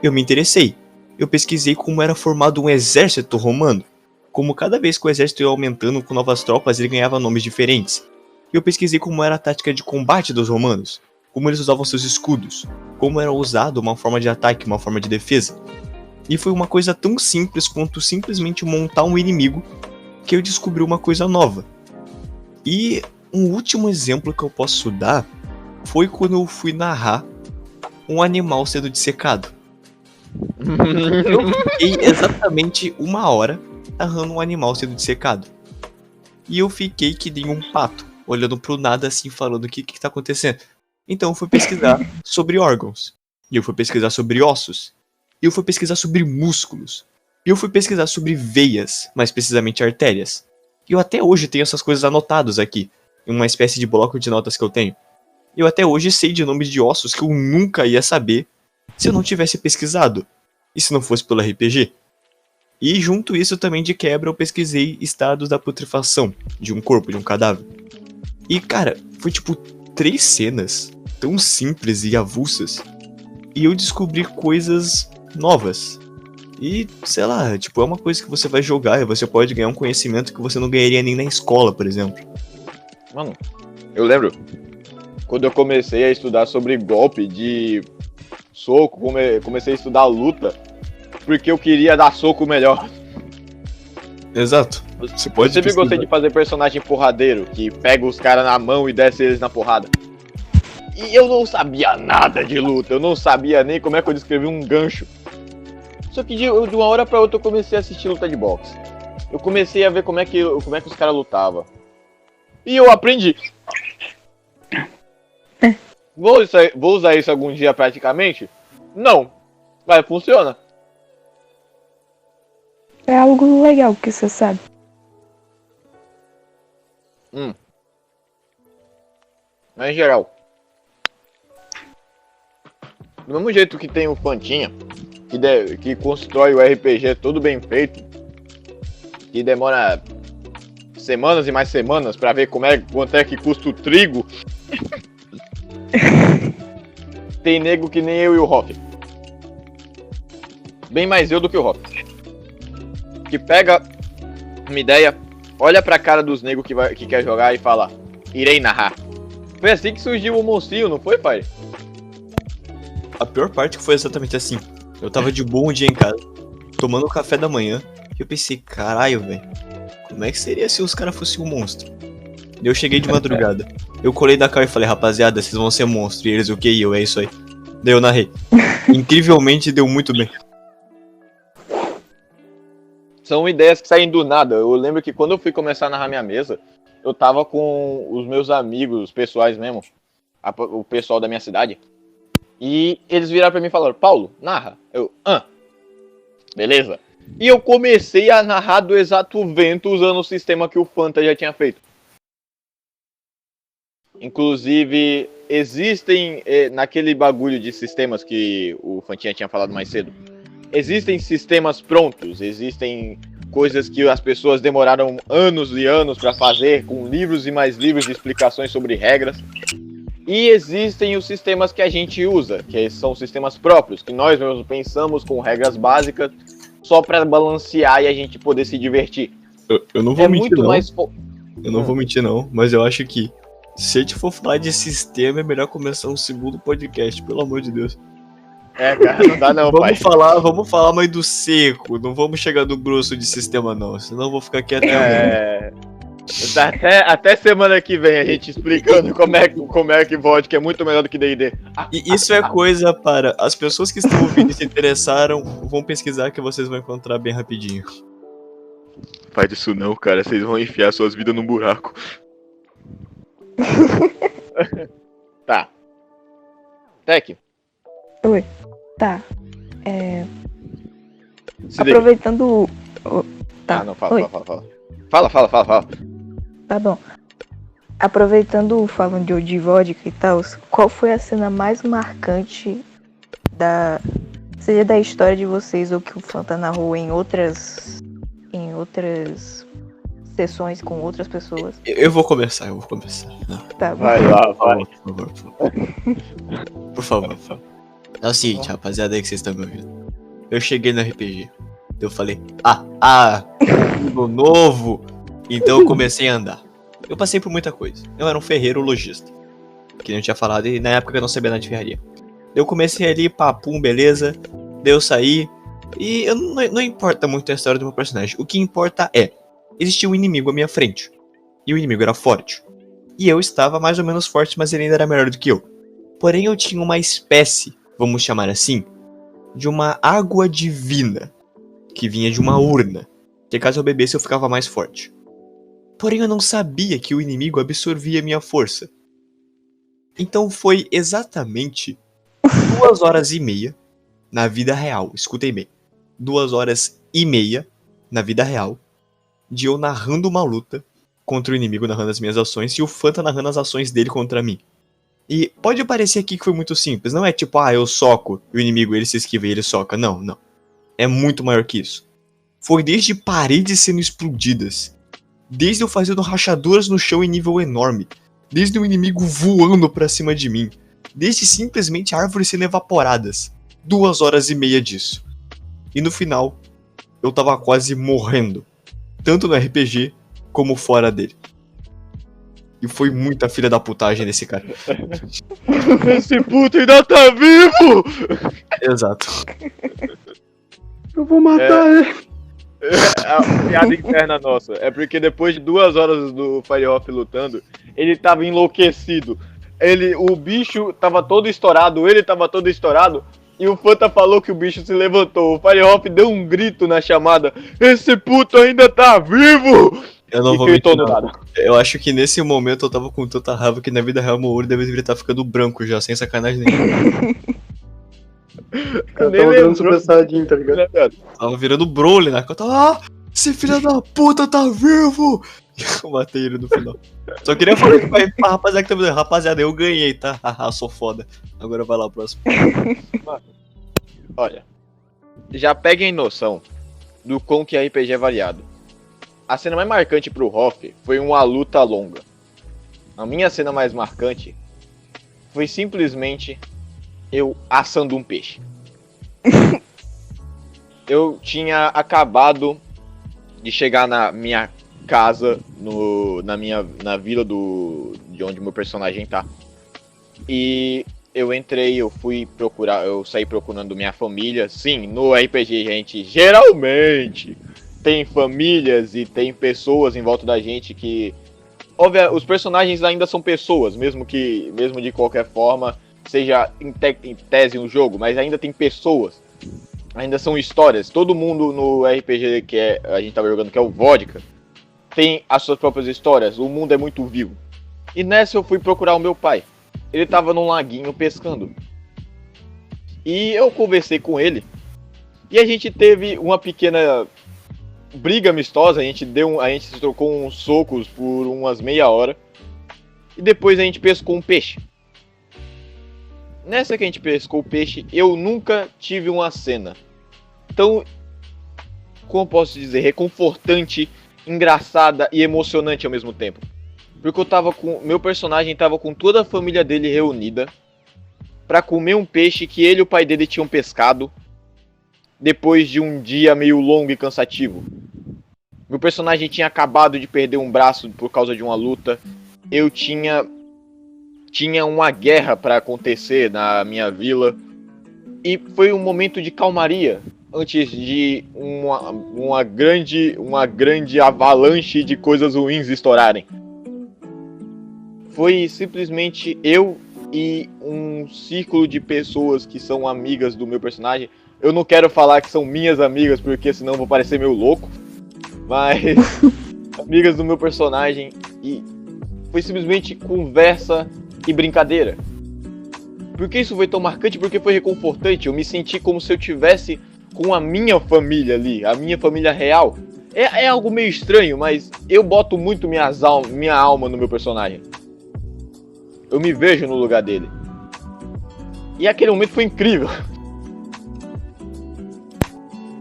Eu me interessei. Eu pesquisei como era formado um exército romano. Como cada vez que o exército ia aumentando com novas tropas, ele ganhava nomes diferentes. Eu pesquisei como era a tática de combate dos romanos. Como eles usavam seus escudos. Como era usado uma forma de ataque, uma forma de defesa. E foi uma coisa tão simples quanto simplesmente montar um inimigo que eu descobri uma coisa nova. E um último exemplo que eu posso dar foi quando eu fui narrar um animal sendo dissecado. Eu fiquei exatamente 1 hora narrando um animal sendo dissecado. E eu fiquei que nem um pato, olhando pro nada assim, falando o que tá acontecendo. Então eu fui pesquisar sobre órgãos. E eu fui pesquisar sobre ossos. E eu fui pesquisar sobre músculos. E eu fui pesquisar sobre veias, mais precisamente artérias. E eu até hoje tenho essas coisas anotadas aqui, em uma espécie de bloco de notas que eu tenho. Eu até hoje sei de nomes de ossos que eu nunca ia saber se eu não tivesse pesquisado. E se não fosse pelo RPG. E junto isso também de quebra eu pesquisei estados da putrefação de um corpo, de um cadáver. E cara, foi tipo 3 cenas tão simples e avulsas. E eu descobri coisas novas. E, sei lá, tipo, é uma coisa que você vai jogar e você pode ganhar um conhecimento que você não ganharia nem na escola, por exemplo. Mano, eu lembro quando eu comecei a estudar sobre golpe de soco, comecei a estudar luta, porque eu queria dar soco melhor. Exato. Você pode Eu sempre gostei de fazer personagem porradeiro, que pega os caras na mão e desce eles na porrada. E eu não sabia nada de luta, eu não sabia nem como é que eu descrevi um gancho. Só que de uma hora pra outra eu comecei a assistir luta de boxe. Eu comecei a ver como é que os caras lutavam. E eu aprendi. Vou usar isso algum dia praticamente? Não. Mas funciona. É algo legal que você sabe. Mas em geral. Do mesmo jeito que tem o Fantinha, que constrói o RPG todo bem feito, que demora semanas e mais semanas pra ver quanto é que custa o trigo. Tem nego que nem eu e o Hoff. Bem mais eu do que o Hoff. Que pega uma ideia, olha pra cara dos negros que quer jogar e fala: irei narrar. Foi assim que surgiu o monstrinho, não foi, pai? A pior parte foi exatamente assim. Eu tava de bom dia em casa, tomando café da manhã, e eu pensei, caralho, velho, como é que seria se os caras fossem um monstro? E eu cheguei de madrugada. Eu colei da cara e falei, rapaziada, vocês vão ser monstros. E eles, o que? E eu, é isso aí. Daí eu narrei. Incrivelmente deu muito bem. São ideias que saem do nada. Eu lembro que quando eu fui começar a narrar minha mesa, eu tava com os meus amigos pessoais mesmo, o pessoal da minha cidade. E eles viraram pra mim e falaram, Paulo, narra. Eu, beleza. E eu comecei a narrar do exato vento usando o sistema que o Fanta já tinha feito. Inclusive, existem, naquele bagulho de sistemas que o Fantinha tinha falado mais cedo, existem sistemas prontos, existem coisas que as pessoas demoraram anos e anos para fazer, com livros e mais livros de explicações sobre regras. E existem os sistemas que a gente usa, que são sistemas próprios, que nós mesmos pensamos com regras básicas, só para balancear e a gente poder se divertir. Eu não vou mentir, muito não. Mais eu não vou mentir, não, mas eu acho que se a gente for falar de sistema, é melhor começar um segundo podcast, pelo amor de Deus. É, cara, não dá não, pai. Vamos falar mais do seco, não vamos chegar no grosso de sistema, não, senão eu vou ficar aqui até amanhã. Até semana que vem a gente explicando como é que vodka é muito melhor do que D&D. E isso é coisa para as pessoas que estão ouvindo e se interessaram, vão pesquisar que vocês vão encontrar bem rapidinho. Faz isso não, cara. Vocês vão enfiar suas vidas num buraco. Tá. Tec. Oi. Tá. Se Aproveitando. Tá. Ah, não, fala, Oi. Fala. Tá bom. Aproveitando falando de vodka e tal, qual foi a cena mais marcante seja da história de vocês ou que o Fanta narrou em outras sessões com outras pessoas? Eu vou começar. Tá bom. Vai lá, vai. Por favor. É o seguinte, rapaziada aí que vocês estão me ouvindo. Eu cheguei no RPG. Eu falei, tudo novo. Então eu comecei a andar. Eu passei por muita coisa. Eu era um ferreiro lojista, que nem eu tinha falado, e na época eu não sabia nada de ferraria. Eu comecei ali, papum, beleza. Daí eu saí. E não importa muito a história do meu personagem. O que importa é, existia um inimigo à minha frente. E o inimigo era forte. E eu estava mais ou menos forte, mas ele ainda era melhor do que eu. Porém eu tinha uma espécie, vamos chamar assim, de uma água divina, que vinha de uma urna, que caso eu bebesse eu ficava mais forte. Porém eu não sabia que o inimigo absorvia minha força. Então foi exatamente 2h30 na vida real, escutem bem, 2h30 na vida real, de eu narrando uma luta contra o inimigo, narrando as minhas ações, e o Fanta narrando as ações dele contra mim. E pode parecer aqui que foi muito simples, não é tipo, eu soco, e o inimigo ele se esquiva e ele soca, não. É muito maior que isso. Foi desde paredes sendo explodidas, desde eu fazendo rachaduras no chão em nível enorme, desde o inimigo voando pra cima de mim, desde simplesmente árvores sendo evaporadas. 2h30 disso. E no final, eu tava quase morrendo, tanto no RPG como fora dele. E foi muita filha da putagem desse cara. Esse puto ainda tá vivo! Exato. Eu vou matar ele. A piada interna nossa. É porque depois de 2 horas do Firehoff lutando, ele tava enlouquecido. O bicho tava todo estourado, ele tava todo estourado. E o Fanta falou que o bicho se levantou. O Firehoff deu um grito na chamada. Esse puto ainda tá vivo! Eu não E vou gritou mentir, no não. nada. Eu acho que nesse momento eu tava com tanta raiva que na vida real meu olho deveria estar ficando branco já, sem sacanagem nenhuma. Eu Nem tava lembrou. dando Super Saiyajin, tá ligado? Tava virando Broly, né? Eu tava, esse filho da puta tá vivo! Eu matei ele no final. Só queria falar pra rapaziada que tá me dando. Rapaziada, eu ganhei, tá? Haha, sou foda. Agora vai lá o próximo. Olha, já peguem noção do quão que RPG é variado. A cena mais marcante pro Hoff foi uma luta longa. A minha cena mais marcante foi simplesmente eu assando um peixe. Eu tinha acabado de chegar na minha casa, na vila de onde meu personagem tá. E eu saí procurando minha família. Sim, no RPG, gente, geralmente tem famílias e tem pessoas em volta da gente que... Óbvio, os personagens ainda são pessoas, mesmo de qualquer forma, seja em tese um jogo, mas ainda tem pessoas. Ainda são histórias. Todo mundo no RPG que a gente tava jogando, que é o Vodka, tem as suas próprias histórias. O mundo é muito vivo. E nessa eu fui procurar o meu pai. Ele tava num laguinho pescando. E eu conversei com ele. E a gente teve uma pequena briga amistosa. A gente se trocou uns socos por umas meia hora. E depois a gente pescou um peixe. Nessa que a gente pescou o peixe, eu nunca tive uma cena tão, como posso dizer, reconfortante, engraçada e emocionante ao mesmo tempo. Porque meu personagem tava com toda a família dele reunida pra comer um peixe que ele e o pai dele tinham pescado depois de um dia meio longo e cansativo. Meu personagem tinha acabado de perder um braço por causa de uma luta. Eu tinha uma guerra pra acontecer na minha vila. E foi um momento de calmaria, antes de uma grande avalanche de coisas ruins estourarem. Foi simplesmente eu e um círculo de pessoas que são amigas do meu personagem. Eu não quero falar que são minhas amigas, porque senão eu vou parecer meio louco. Mas amigas do meu personagem. E foi simplesmente conversa e brincadeira. Por que isso foi tão marcante? Porque foi reconfortante. Eu me senti como se eu tivesse com a minha família ali, a minha família real. É algo meio estranho, mas eu boto muito minha alma no meu personagem. Eu me vejo no lugar dele. E aquele momento foi incrível.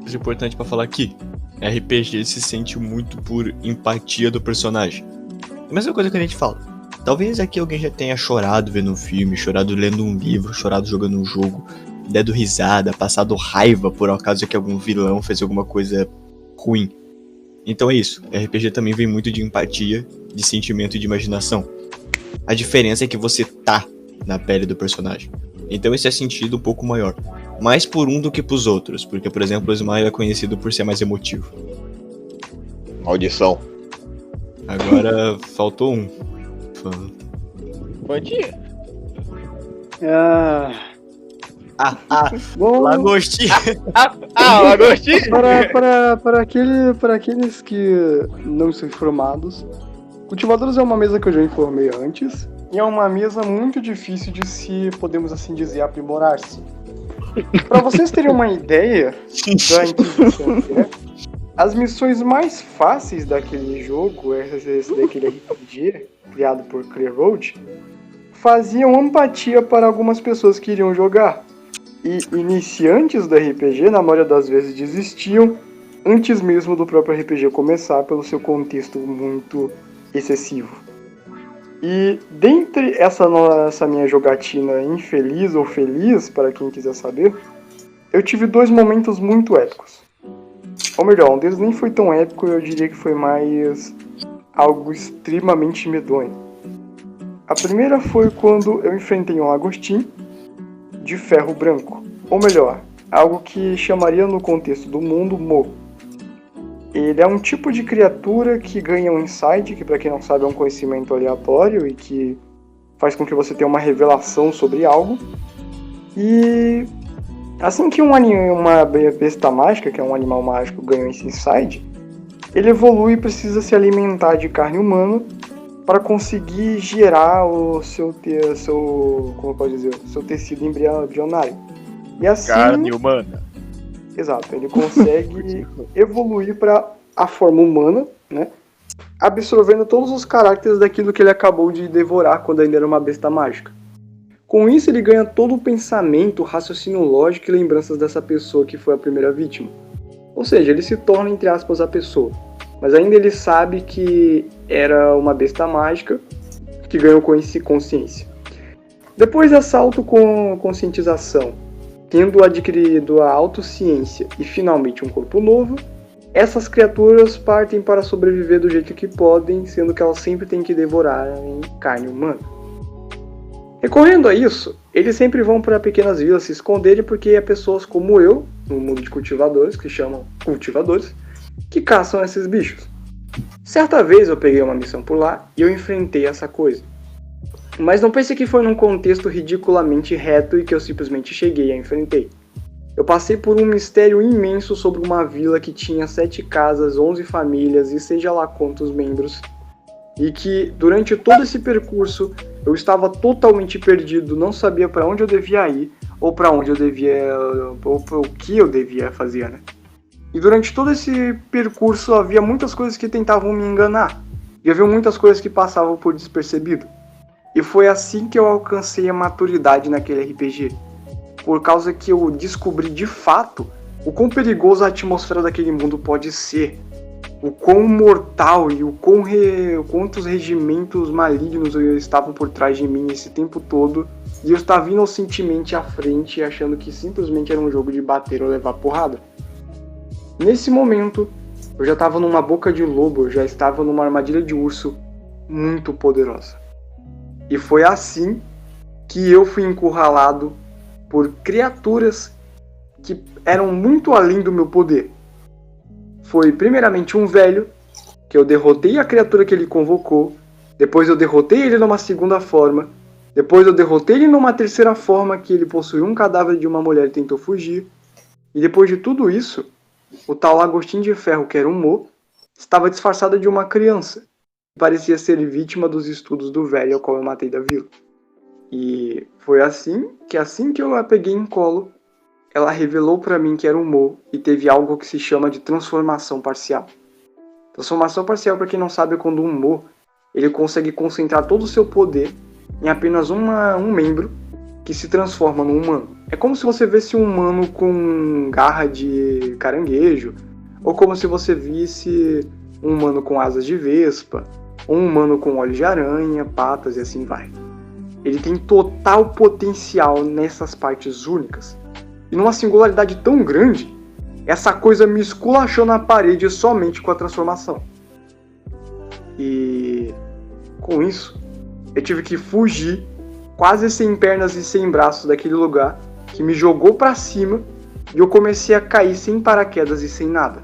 É importante pra falar aqui. RPG se sente muito por empatia do personagem. A mesma coisa que a gente fala. Talvez aqui alguém já tenha chorado vendo um filme, chorado lendo um livro, chorado jogando um jogo, dado risada, passado raiva por acaso que algum vilão fez alguma coisa ruim. Então é isso. RPG também vem muito de empatia, de sentimento e de imaginação. A diferença é que você tá na pele do personagem. Então esse é sentido um pouco maior. Mais por um do que pros outros. Porque, por exemplo, o Smile é conhecido por ser mais emotivo. Maldição. Agora faltou um. Fantia. Bom, Lagostinho. Lagostinho. para aqueles que não são informados, Cultivadores é uma mesa que eu já informei antes, e é uma mesa muito difícil de se, podemos assim dizer, aprimorar-se. Para vocês terem uma ideia da Inquisição, né? As missões mais fáceis daquele jogo, daquele RPG criado por Clear Road, faziam empatia para algumas pessoas que iriam jogar. E iniciantes do RPG, na maioria das vezes, desistiam antes mesmo do próprio RPG começar, pelo seu contexto muito excessivo. E dentre essa minha jogatina infeliz ou feliz, para quem quiser saber, eu tive 2 momentos muito épicos. Ou melhor, um deles nem foi tão épico, eu diria que foi mais algo extremamente medonho. A primeira foi quando eu enfrentei um Lagostim de ferro branco. Ou melhor, algo que chamaria no contexto do mundo Mo. Ele é um tipo de criatura que ganha um insight, que para quem não sabe é um conhecimento aleatório e que faz com que você tenha uma revelação sobre algo. E assim que uma besta mágica, que é um animal mágico, ganha esse insight, ele evolui e precisa se alimentar de carne humana para conseguir gerar o seu tecido embrionário. E assim, Carne humana. Exato, ele consegue evoluir para a forma humana, né? Absorvendo todos os caracteres daquilo que ele acabou de devorar quando ainda era uma besta mágica. Com isso, ele ganha todo o pensamento, raciocínio lógico e lembranças dessa pessoa que foi a primeira vítima. Ou seja, ele se torna, entre aspas, a pessoa. Mas ainda ele sabe que era uma besta mágica que ganhou consciência. Depois dessa autoconscientização, tendo adquirido a autociência e finalmente um corpo novo, essas criaturas partem para sobreviver do jeito que podem, sendo que elas sempre têm que devorar em carne humana. Recorrendo a isso, eles sempre vão para pequenas vilas se esconderem porque há pessoas como eu, no mundo de cultivadores, que chamam cultivadores, que caçam esses bichos. Certa vez eu peguei uma missão por lá e eu enfrentei essa coisa. Mas não pense que foi num contexto ridiculamente reto e que eu simplesmente cheguei e a enfrentei. Eu passei por um mistério imenso sobre uma vila que tinha 7 casas, 11 famílias e seja lá quantos membros. E que durante todo esse percurso eu estava totalmente perdido, não sabia para onde eu devia ir ou para onde eu devia, ou o que eu devia fazer, né? E durante todo esse percurso havia muitas coisas que tentavam me enganar. E havia muitas coisas que passavam por despercebido. E foi assim que eu alcancei a maturidade naquele RPG. Por causa que eu descobri de fato o quão perigoso a atmosfera daquele mundo pode ser. O quão mortal e quantos regimentos malignos estavam por trás de mim esse tempo todo. E eu estava inocentemente à frente achando que simplesmente era um jogo de bater ou levar porrada. Nesse momento, eu já estava numa boca de lobo, eu já estava numa armadilha de urso muito poderosa. E foi assim que eu fui encurralado por criaturas que eram muito além do meu poder. Foi primeiramente um velho, que eu derrotei a criatura que ele convocou, depois eu derrotei ele numa segunda forma, depois eu derrotei ele numa terceira forma, que ele possuiu um cadáver de uma mulher e tentou fugir, e depois de tudo isso, o tal Lagostim de Ferro, que era um Mo, estava disfarçado de uma criança, e parecia ser vítima dos estudos do velho ao qual eu matei da vila. E foi assim que eu a peguei em colo, ela revelou pra mim que era um Mo e teve algo que se chama de transformação parcial. Transformação parcial, pra quem não sabe, é quando um Mo ele consegue concentrar todo o seu poder em apenas um membro que se transforma num humano. É como se você visse um humano com garra de caranguejo, ou como se você visse um humano com asas de vespa, ou um humano com olhos de aranha, patas e assim vai. Ele tem total potencial nessas partes únicas. E numa singularidade tão grande, essa coisa me esculachou na parede somente com a transformação. E com isso, eu tive que fugir, quase sem pernas e sem braços daquele lugar, que me jogou pra cima, e eu comecei a cair sem paraquedas e sem nada.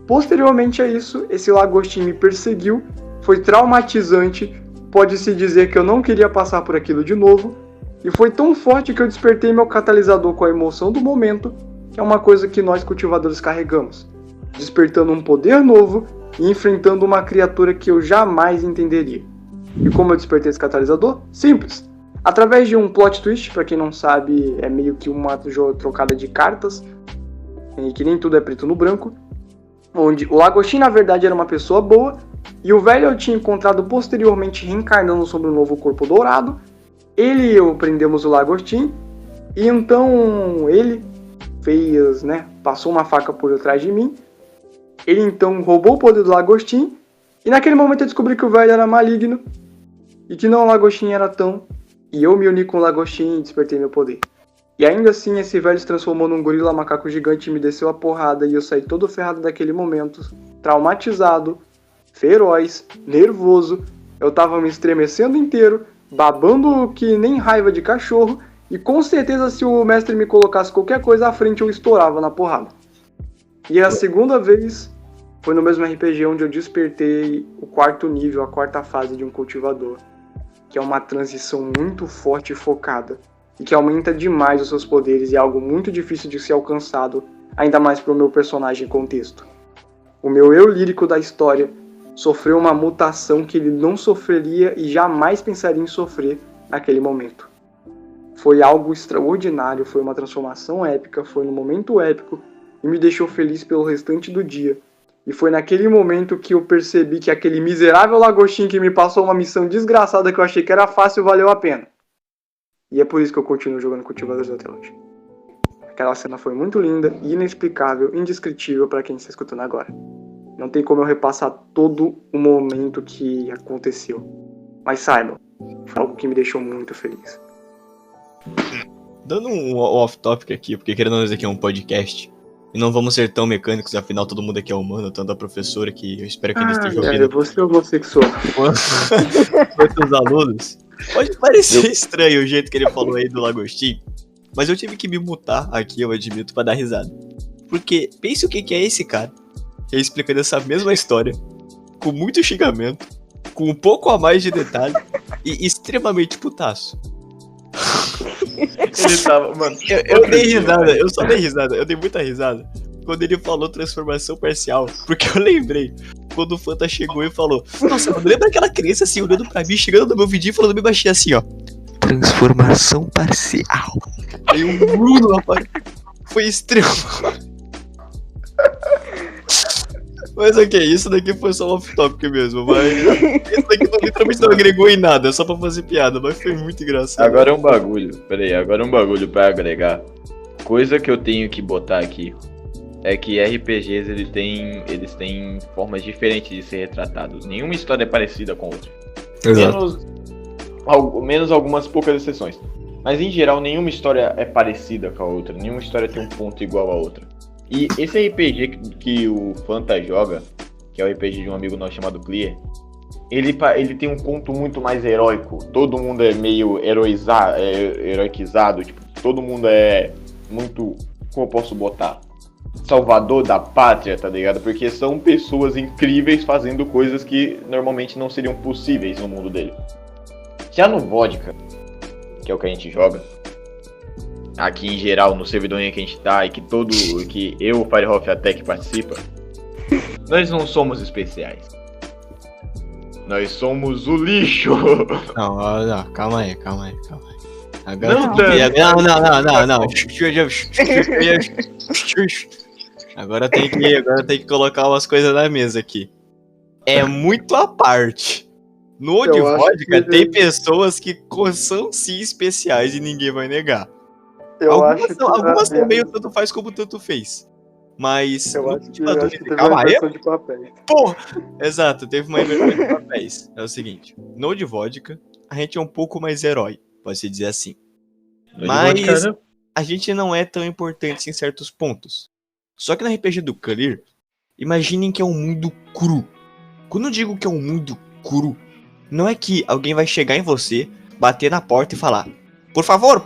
Posteriormente a isso, esse Lagostim me perseguiu, foi traumatizante, pode-se dizer que eu não queria passar por aquilo de novo, e foi tão forte que eu despertei meu catalisador com a emoção do momento, que é uma coisa que nós cultivadores carregamos, despertando um poder novo e enfrentando uma criatura que eu jamais entenderia. E como eu despertei esse catalisador? Simples! Através de um plot twist, pra quem não sabe, é meio que uma trocada de cartas, e que nem tudo é preto no branco, onde o Lagostim na verdade era uma pessoa boa, e o velho eu tinha encontrado posteriormente reencarnando sobre um novo corpo dourado. Ele e eu prendemos o Lagostim, e então ele fez, passou uma faca por trás de mim. Ele então roubou o poder do Lagostim, e naquele momento eu descobri que o velho era maligno, e que não o Lagostim era tão, e eu me uni com o Lagostim e despertei meu poder. E ainda assim esse velho se transformou num gorila macaco gigante e me desceu a porrada, e eu saí todo ferrado daquele momento, traumatizado, feroz, nervoso, eu tava me estremecendo inteiro, babando que nem raiva de cachorro, e com certeza se o mestre me colocasse qualquer coisa à frente eu estourava na porrada. E a segunda vez foi no mesmo RPG onde eu despertei o quarto nível, a quarta fase de um cultivador, que é uma transição muito forte e focada, e que aumenta demais os seus poderes e é algo muito difícil de ser alcançado, ainda mais para o meu personagem em contexto. O meu eu lírico da história sofreu uma mutação que ele não sofreria e jamais pensaria em sofrer naquele momento. Foi algo extraordinário, foi uma transformação épica, foi num momento épico e me deixou feliz pelo restante do dia. E foi naquele momento que eu percebi que aquele miserável Lagostim que me passou uma missão desgraçada que eu achei que era fácil valeu a pena. E é por isso que eu continuo jogando Cultivadores até hoje. Aquela cena foi muito linda, inexplicável, indescritível para quem está escutando agora. Não tem como eu repassar todo o momento que aconteceu. Mas saibam, foi algo que me deixou muito feliz. Dando um off-topic aqui, porque querendo ou não, isso aqui é um podcast. E não vamos ser tão mecânicos, afinal todo mundo aqui é humano, tanto a professora que eu espero que ele esteja ouvindo. Eu vou ser homossexual. Quanto os alunos. Pode parecer estranho o jeito que ele falou aí do Lagostim, mas eu tive que me mutar aqui, eu admito, pra dar risada. Porque pense o que é esse cara, explicando essa mesma história, com muito xingamento, com um pouco a mais de detalhe e extremamente putaço. Ele tava, mano. Eu dei risada, eu só dei risada, eu dei muita risada quando ele falou transformação parcial, porque eu lembrei quando o Fanta chegou e falou: nossa, mano, lembra aquela criança assim, olhando pra mim, chegando no meu vidinho e falando bem baixinho assim, ó: transformação parcial. Aí o Bruno, rapaz, foi extremo. Mas ok, isso daqui foi só um off-topic mesmo, mas isso daqui literalmente não agregou em nada, só pra fazer piada, mas foi muito engraçado. Agora é um bagulho, agora é um bagulho pra agregar. Coisa que eu tenho que botar aqui é que RPGs eles têm formas diferentes de ser retratados. Nenhuma história é parecida com a outra. Exato. Menos algumas poucas exceções. Mas em geral, nenhuma história é parecida com a outra. Nenhuma história tem um ponto igual a outra. E esse RPG que o Fanta joga, que é o RPG de um amigo nosso chamado Clear, ele tem um ponto muito mais heróico. Todo mundo é meio heroizado, tipo, todo mundo é muito como eu posso botar? Salvador da pátria, tá ligado? Porque são pessoas incríveis fazendo coisas que normalmente não seriam possíveis no mundo dele. Já no Vodka, que é o que a gente joga, aqui em geral, no servidor em que a gente tá, e que eu, o Firehoff e a Tech participa, nós não somos especiais. Nós somos o lixo. Não, calma aí. Agora Não, não. Agora tem que colocar umas coisas na mesa aqui. É muito à parte. No Old Vodka tem pessoas que são sim especiais e ninguém vai negar. Algumas são meio tanto faz como tanto fez. Mas Eu acho que teve calma uma aí. inversão de papéis. Porra! Exato, teve uma inversão de papéis. É o seguinte, no Old Vodka, a gente é um pouco mais herói, pode-se dizer assim. Mas a gente não é tão importante em certos pontos. Só que no RPG do Clear, imaginem que é um mundo cru. Quando eu digo que é um mundo cru, não é que alguém vai chegar em você, bater na porta e falar: por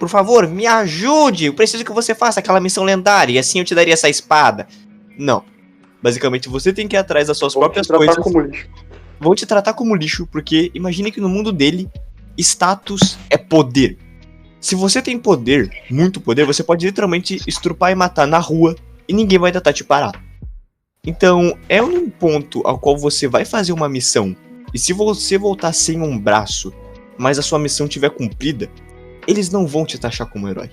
favor, me ajude, eu preciso que você faça aquela missão lendária e assim eu te daria essa espada. Não. Basicamente você tem que ir atrás das suas próprias coisas. Como lixo. Vou te tratar como lixo, porque imagine que no mundo dele, status é poder. Se você tem poder, muito poder, você pode literalmente estrupar e matar na rua e ninguém vai tentar te parar. Então, é um ponto ao qual você vai fazer uma missão, e se você voltar sem um braço, mas a sua missão estiver cumprida, eles não vão te taxar como herói.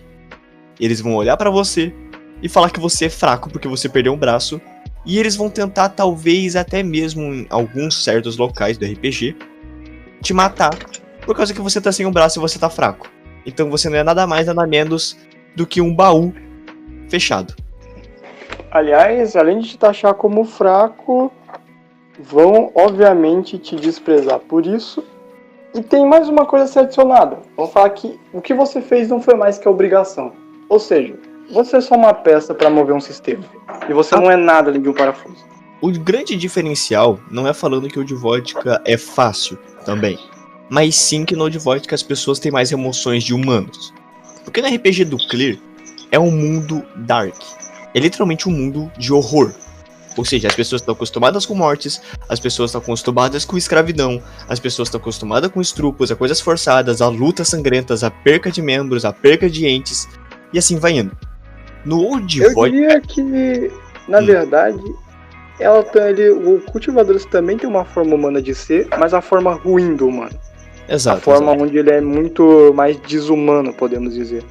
Eles vão olhar pra você e falar que você é fraco porque você perdeu um braço, e eles vão tentar, talvez até mesmo em alguns certos locais do RPG, te matar por causa que você tá sem um braço e você tá fraco. Então você não é nada mais, nada menos do que um baú fechado. Aliás, além de te taxar como fraco, vão obviamente te desprezar por isso. E tem mais uma coisa a ser adicionada. Vão falar que o que você fez não foi mais que a obrigação. Ou seja, você é só uma peça para mover um sistema. E você não é nada além de um parafuso. O grande diferencial não é falando que o de vodka é fácil também, mas sim que no Old Vodka as pessoas têm mais emoções de humanos. Porque no RPG do Clear é um mundo dark. É literalmente um mundo de horror. Ou seja, as pessoas estão acostumadas com mortes, as pessoas estão acostumadas com escravidão, as pessoas estão acostumadas com estrupos, a coisas forçadas, a lutas sangrentas, a perca de membros, a perca de entes, e assim vai indo. No Old Vodka... Eu diria que, na verdade, o Cultivadores também tem uma forma humana de ser, mas a forma ruim do humano. Exato. A forma onde ele é muito mais desumano, podemos dizer.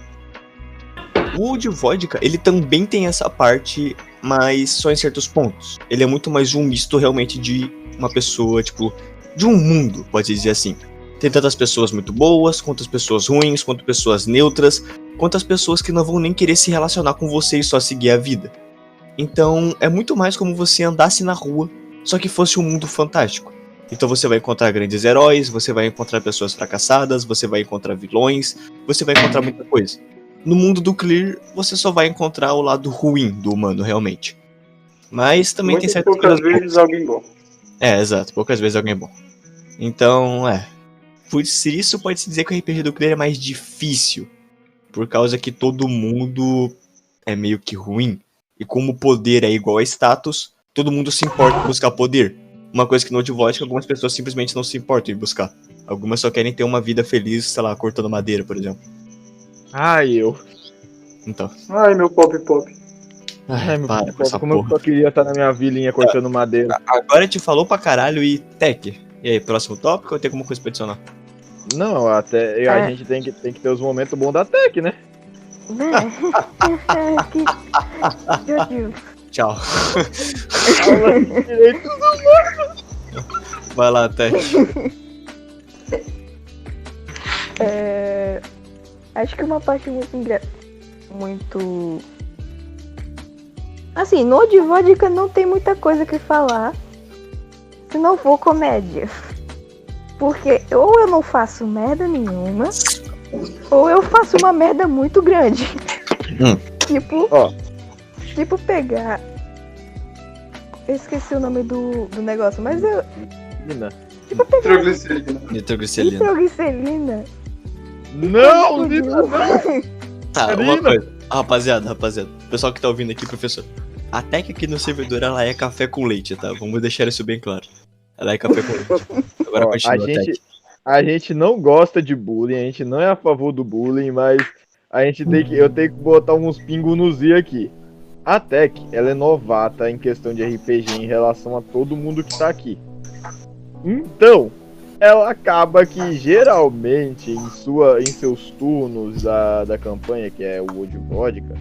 O Old Vodka, ele também tem essa parte, mas só em certos pontos. Ele é muito mais um misto realmente de uma pessoa, tipo, de um mundo, pode dizer assim. Tem tantas pessoas muito boas, quanto as pessoas ruins, quanto pessoas neutras, quanto as pessoas que não vão nem querer se relacionar com você e só seguir a vida. Então, é muito mais como você andasse na rua, só que fosse um mundo fantástico. Então você vai encontrar grandes heróis, você vai encontrar pessoas fracassadas, você vai encontrar vilões, você vai encontrar muita coisa. No mundo do Clear, você só vai encontrar o lado ruim do humano, realmente. Mas também tem certas poucas vezes alguém bom. É, exato, poucas vezes alguém bom. Então, por isso pode-se dizer que o RPG do Clear é mais difícil, por causa que todo mundo é meio que ruim. E como o poder é igual a status, todo mundo se importa em buscar poder. Uma coisa que no Old Vodka algumas pessoas simplesmente não se importam em buscar. Algumas só querem ter uma vida feliz, sei lá, cortando madeira, por exemplo. Então. Ai, meu pop. Ai, meu para com essa como porra. eu só queria estar na minha vilinha cortando madeira. Agora te falou pra caralho e Tech. E aí, próximo tópico ou tem alguma coisa pra adicionar? Não, até a gente tem que ter os momentos bons da Tech, né? Meu Deus. Tchau. Aula de direitos humanos. Vai lá, Tech. Acho que uma parte muito... Assim, no Old Vodka não tem muita coisa que falar se não for comédia. Porque ou eu não faço merda nenhuma, ou eu faço uma merda muito grande. Tipo pegar... Eu esqueci o nome do negócio, mas eu... Tipo pegar... Nitroglicerina. Não, Nitroglicerina. Tá, uma coisa. Rapaziada. pessoal que tá ouvindo aqui, professor. A Tech aqui no servidor, ela é café com leite, tá? Vamos deixar isso bem claro. Ela é café com leite. Agora Ó, continua, Tech. a gente não gosta de bullying, a gente não é a favor do bullying, mas eu tenho que botar uns pingos nos i aqui. A Tech, ela é novata em questão de RPG em relação a todo mundo que tá aqui. Então, ela acaba que geralmente em seus turnos da campanha, que é o Wood Vodka,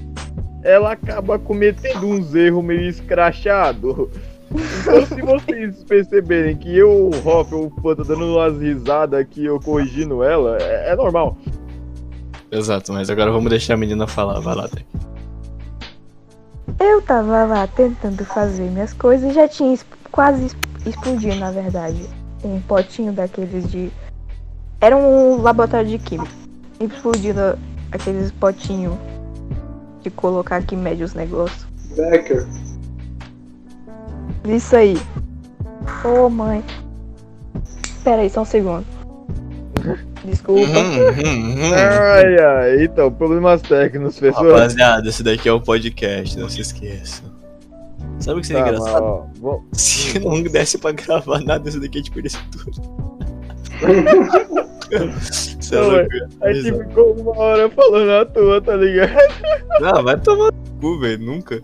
ela acaba cometendo uns erros meio escrachados. Então, se vocês perceberem que o Hop ou o Pan tá dando umas risadas aqui, eu corrigindo ela, é normal. Exato, mas agora vamos deixar a menina falar. Vai lá, Tech. Eu tava lá tentando fazer minhas coisas e já tinha quase explodido, na verdade. Um potinho daqueles de... Era um laboratório de química. Explodindo aqueles potinhos de colocar aqui mede os negócios. Becker. Isso aí. Ô, mãe. Pera aí, só um segundo. Desculpa. Ai, então, problemas técnicos, pessoal. Rapaziada, esse daqui é um podcast, não se esqueçam. Sabe o que seria engraçado? Se não desse pra gravar nada, esse daqui a gente perdesse tudo. Você é louco. A gente ficou uma hora falando à toa, tá ligado? Não, vai tomar no cu, velho, nunca.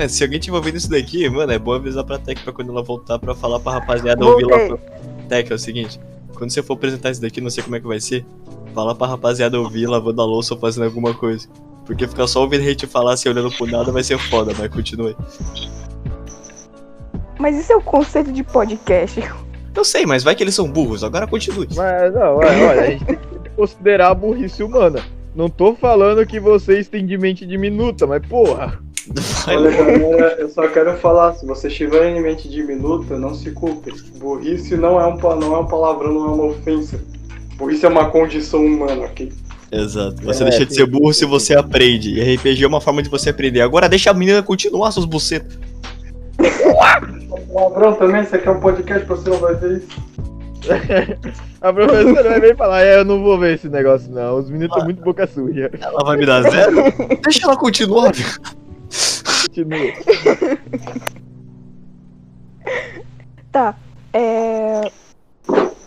Se alguém tiver ouvindo isso daqui, mano, é bom avisar pra Tech pra quando ela voltar pra falar pra rapaziada ouvir lá pra... Tech, é o seguinte, quando você for apresentar isso daqui, não sei como é que vai ser, fala pra rapaziada ouvir lavando a louça ou fazendo alguma coisa. Porque ficar só ouvindo a gente falar assim, olhando pro nada, vai ser foda, mas continue. Mas isso é o conceito de podcast. Eu sei, mas vai que eles são burros, agora continue. Mas não, olha, a gente tem que considerar a burrice humana. Não tô falando que vocês têm de mente diminuta, mas porra. Olha, galera, eu só quero falar, se vocês tiverem em mente diminuta, não se culpem. Burrice não é um palavrão, não é uma ofensa. Burrice é uma condição humana, ok? Exato. Você deixa de ser burro se você aprende. E RPG é uma forma de você aprender. Agora deixa a menina continuar, seus bucetas. Palavrão também, você quer um podcast pra você não vai ver isso? A professora vai vir falar, eu não vou ver esse negócio não, os meninos estão muito boca suja. Ela vai me dar 0? Deixa ela continuar, viu? Continua. Tá,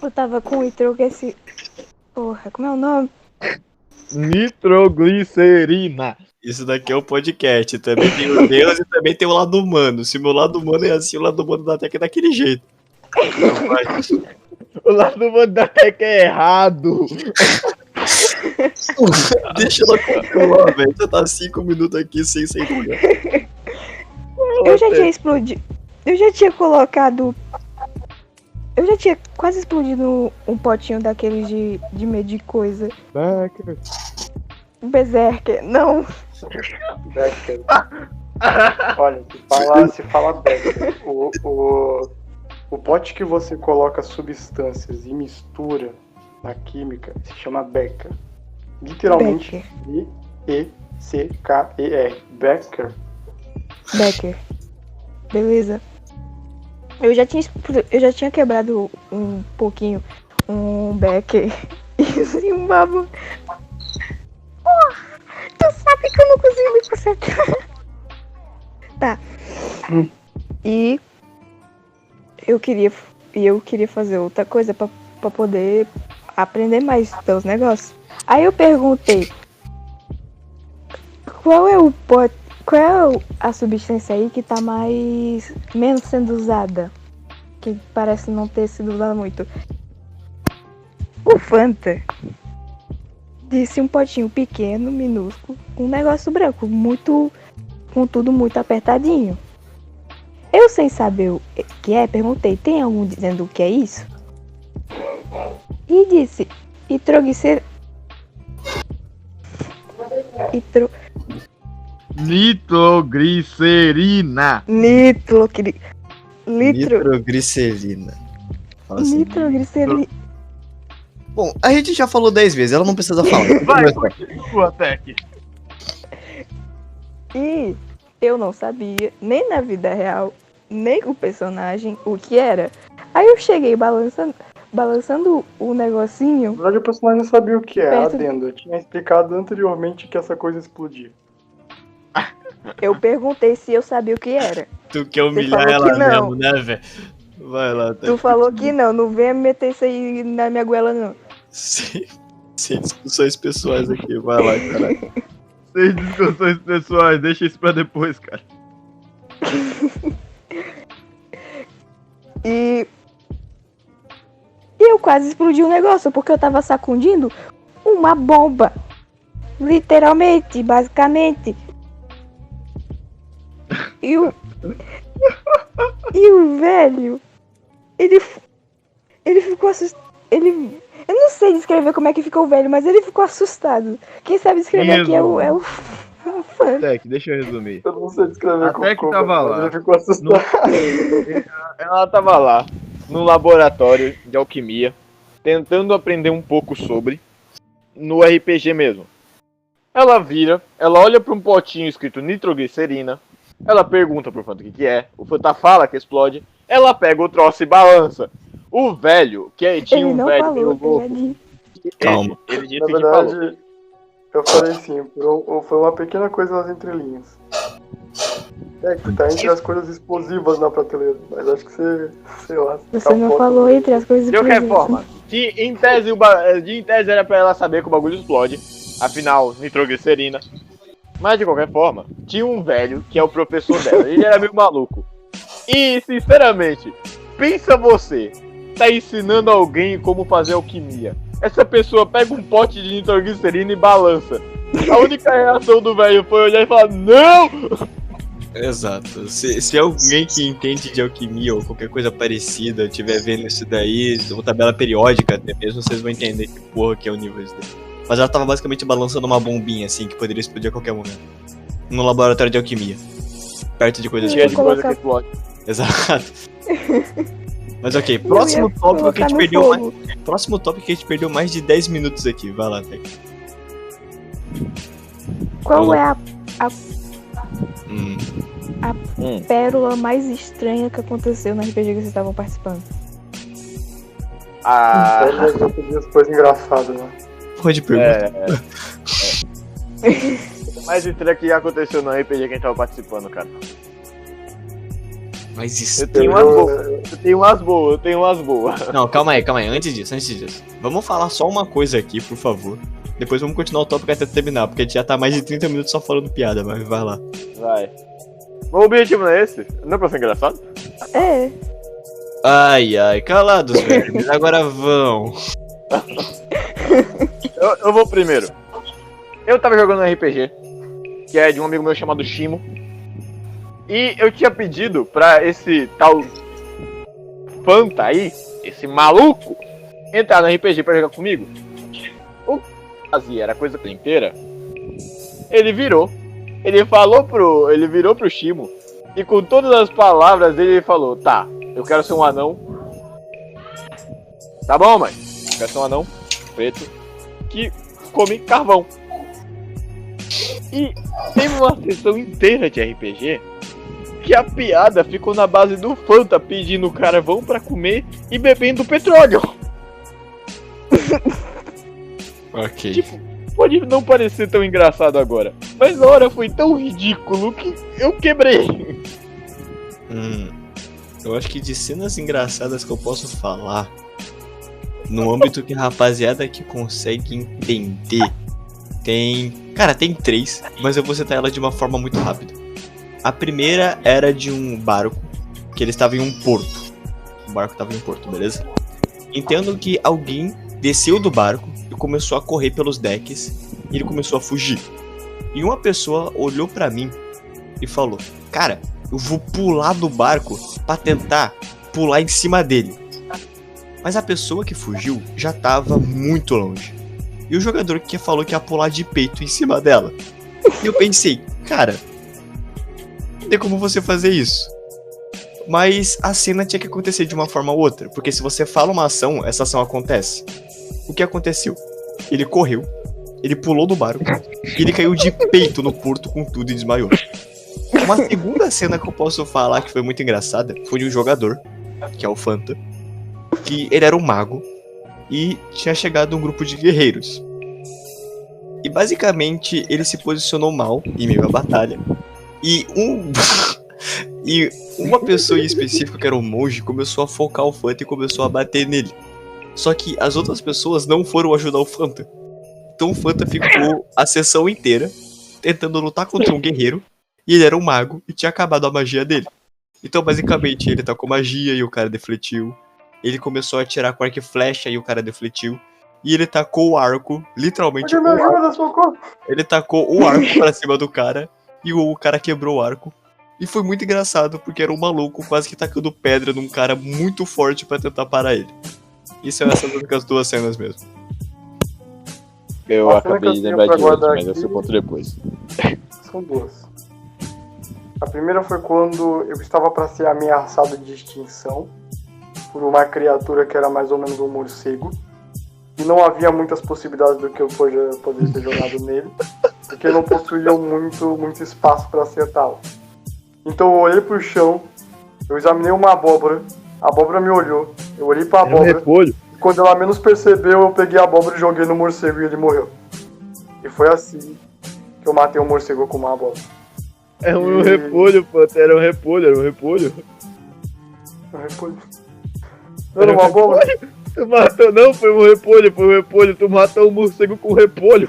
eu tava com o Itro que esse... Porra, como é o nome? Nitroglicerina. Isso daqui é um podcast. Também tem o Deus e também tem o lado humano. Se o meu lado humano é assim, o lado humano da Tech é daquele jeito. Então, vai. O lado humano da Tech é errado. Deixa ela continuar, velho. Você tá 5 minutos aqui sem sair do lugar. Eu já tinha explodido. Eu já tinha colocado. Eu já tinha quase explodido um potinho daqueles de medir coisa. Becker. Berserker, não. Becker. Olha, se fala Becker. O pote que você coloca substâncias e mistura na química se chama Becker. Literalmente B-E-C-K-E-R. Becker. Becker. Beleza. Eu já tinha quebrado um pouquinho um Becker. E um babo. Porra, tu sabe que eu não consigo me concentrar. Tá. E eu queria fazer outra coisa pra poder aprender mais dos negócios. Aí eu perguntei, qual é a substância aí que tá menos sendo usada? Que parece não ter sido usada muito. O Fanta disse um potinho pequeno, minúsculo, um negócio branco, com tudo muito apertadinho. Eu, sem saber o que é, perguntei, tem algum dizendo o que é isso? E disse, Nitroglicerina. Nitroglicerina. Assim. Nitroglicerina. Bom, a gente já falou 10 vezes, ela não precisa falar. Vai, continua, Tech. E eu não sabia, nem na vida real, nem com o personagem, o que era. Aí eu cheguei balançando o negocinho. Na verdade, o personagem não sabia o que é, Perto adendo. Eu tinha explicado anteriormente que essa coisa explodia. Eu perguntei se eu sabia o que era. Tu quer humilhar falou ela que não. mesmo, né, velho? Vai lá, tá? Tu falou que não venha meter isso aí na minha goela, não. Sem discussões pessoais aqui, vai lá, caralho. Sem discussões pessoais, deixa isso pra depois, cara. E eu quase explodi o negócio, porque eu tava sacudindo uma bomba. Literalmente, basicamente. E o velho, ele ficou assustado. Eu não sei descrever como é que ficou o velho, mas ele ficou assustado. Quem sabe descrever aqui é o fã. Tec, deixa eu resumir. Eu não sei descrever Até que como, tava mas lá. ele ficou assustado. Ela tava lá, no laboratório de alquimia, tentando aprender um pouco sobre, no RPG mesmo. Ela vira, ela olha pra um potinho escrito nitroglicerina, ela pergunta pro Fanta o que é, o Fanta fala que explode, ela pega o troço e balança. O velho, tinha Ele um não velho falou, meio louco. ele Calma. Ele disse Na que falou. verdade, eu falei assim, foi uma pequena coisa nas entrelinhas. Que tá entre as coisas explosivas na prateleira, mas acho que você, sei lá... Você não capota. falou entre as coisas De qualquer explosivas. forma, que em tese era pra ela saber que o bagulho explode, afinal, nitroglicerina. Mas de qualquer forma, tinha um velho que é o professor dela, ele era meio maluco. E, sinceramente, pensa você, tá ensinando alguém como fazer alquimia. Essa pessoa pega um pote de nitroglicerina e balança. A única reação do velho foi olhar e falar, não! Exato. Se alguém que entende de alquimia ou qualquer coisa parecida estiver vendo isso daí, uma tabela periódica até mesmo, vocês vão entender que porra que é o nível disso daí. Mas ela tava basicamente balançando uma bombinha assim, que poderia explodir a qualquer momento. No laboratório de alquimia. Perto de coisas Cheia de colocar- coisa que explode. Exato. Mas ok, próximo tópico que a gente perdeu mais. Próximo tópico que a gente perdeu mais de 10 minutos aqui. Vai lá, Tec. Qual é a pérola mais estranha que aconteceu no RPG que vocês estavam participando? Ah, Eu pedi as coisas engraçadas, né? Pode perguntar. mais estranho que aconteceu no RPG que a gente tava participando, cara. Mas Eu isso. tenho umas boas. Não, calma aí. Antes disso. Vamos falar só uma coisa aqui, por favor. Depois vamos continuar o tópico até terminar, porque a gente já tá mais de 30 minutos só falando piada, mas vai lá. Vai. O objetivo não é esse? Não é pra ser engraçado? É. Ai, calados, velho. Agora vão. Eu vou primeiro. Eu tava jogando um RPG, que é de um amigo meu chamado Shimo. E eu tinha pedido pra esse tal Fanta aí, esse maluco, entrar no RPG pra jogar comigo. O que fazia era coisa inteira. Ele virou pro Shimo e com todas as palavras dele ele falou: tá, eu quero ser um anão. Tá bom, mãe? Eu quero ser um anão preto que come carvão. E teve uma sessão inteira de RPG que a piada ficou na base do Fanta pedindo carvão pra comer e bebendo petróleo. Ok. Tipo, pode não parecer tão engraçado agora, mas na hora foi tão ridículo que eu quebrei. Eu acho que de cenas engraçadas que eu posso falar, no âmbito que a rapaziada que consegue entender, tem 3, mas eu vou citar ela de uma forma muito rápida. A primeira era de um barco, que ele estava em um porto. O barco estava em um porto, beleza? Entendo que alguém desceu do barco e começou a correr pelos decks, e ele começou a fugir. E uma pessoa olhou pra mim e falou: cara, eu vou pular do barco pra tentar pular em cima dele. Mas a pessoa que fugiu já tava muito longe. E o jogador que falou que ia pular de peito em cima dela. E eu pensei, cara, não tem como você fazer isso. Mas a cena tinha que acontecer de uma forma ou outra, porque se você fala uma ação, essa ação acontece. O que aconteceu? Ele correu, ele pulou do barco, e ele caiu de peito no porto com tudo e desmaiou. Uma segunda cena que eu posso falar que foi muito engraçada foi de um jogador, que é o Fanta, que ele era um mago e tinha chegado um grupo de guerreiros. E basicamente ele se posicionou mal em meio à batalha. E e uma pessoa em específico, que era o monge, começou a focar o Fanta e começou a bater nele. Só que as outras pessoas não foram ajudar o Fanta. Então o Fanta ficou a sessão inteira tentando lutar contra um guerreiro. E ele era um mago e tinha acabado a magia dele. Então basicamente ele tacou magia e o cara defletiu. Ele começou a atirar com arco e flecha e o cara defletiu. E ele tacou o arco, literalmente o arco. Ele tacou o arco pra cima do cara e o cara quebrou o arco. E foi muito engraçado, porque era um maluco quase que tacando pedra num cara muito forte pra tentar parar ele. Isso é essas únicas duas cenas mesmo. Eu acabei de lembrar de outro, mas eu aqui... só conto depois. São duas. A primeira foi quando eu estava para ser ameaçado de extinção por uma criatura que era mais ou menos um morcego. E não havia muitas possibilidades do que eu poderia ser jogado nele, porque não possuíam muito espaço para acertá-lo. Então eu olhei pro chão, eu examinei uma abóbora, a abóbora me olhou, eu olhei pra abóbora, e quando ela menos percebeu, eu peguei a abóbora e joguei no morcego e ele morreu. E foi assim que eu matei um morcego com uma abóbora. É um repolho, Pantera, era um repolho. Um repolho? Não era uma abóbora? Tu matou, não, foi um repolho, tu matou um morcego com repolho.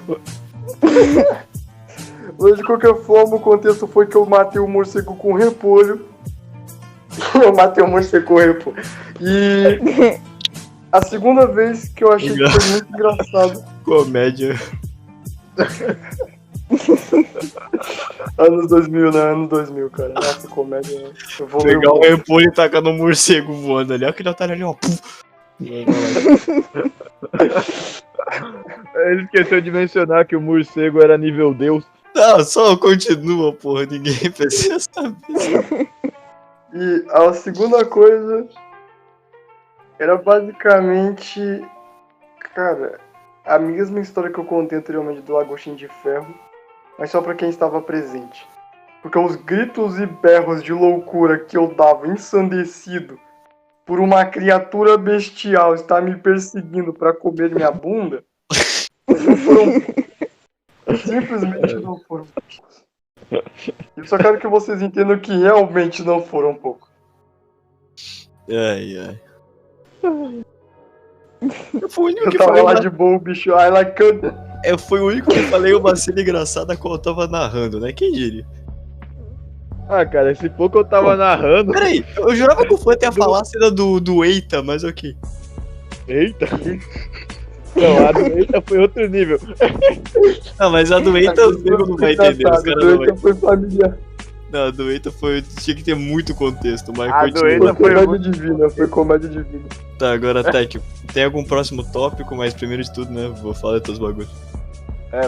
Mas de qualquer forma, o contexto foi que eu matei o morcego com repolho. Eu matei o morcego com repolho. E a segunda vez que eu achei que foi muito engraçado. Comédia. Anos 2000, né? Anos 2000, cara. Nossa, comédia. Pegar um repolho e tacar no morcego voando ali. Olha aquele otário ali, ó. Ele esqueceu de mencionar que o morcego era nível Deus. Não, só continua, porra. Ninguém precisa saber. E a segunda coisa era basicamente, cara, a mesma história que eu contei anteriormente do Lagostinho de Ferro, mas só pra quem estava presente. Porque os gritos e berros de loucura que eu dava ensandecido por uma criatura bestial estar me perseguindo pra comer minha bunda, não foram... Simplesmente não foram. Eu só quero que vocês entendam que realmente não foram pouco. Ai. Eu fui o único Eu que tava falei lá de boa, o bicho. I like it. Eu fui o único que falei uma cena engraçada quando eu tava narrando, né? Quem diria? Ah, cara, esse pouco eu tava narrando. Peraí, eu jurava que o Fanta ia falar a cena do Eita, mas ok. Eita. Não, a do Eita foi outro nível. Não, mas a do Eita o nego não vai entender. Os caras não vai. Foi familiar. Não, a do Eita foi. Tinha que ter muito contexto, mas A do continua. Eita Foi foi comédia divina, foi comédia divina. Tá, agora, Tech, tem algum próximo tópico? Mas primeiro de tudo, né? Vou falar de todos os bagulhos.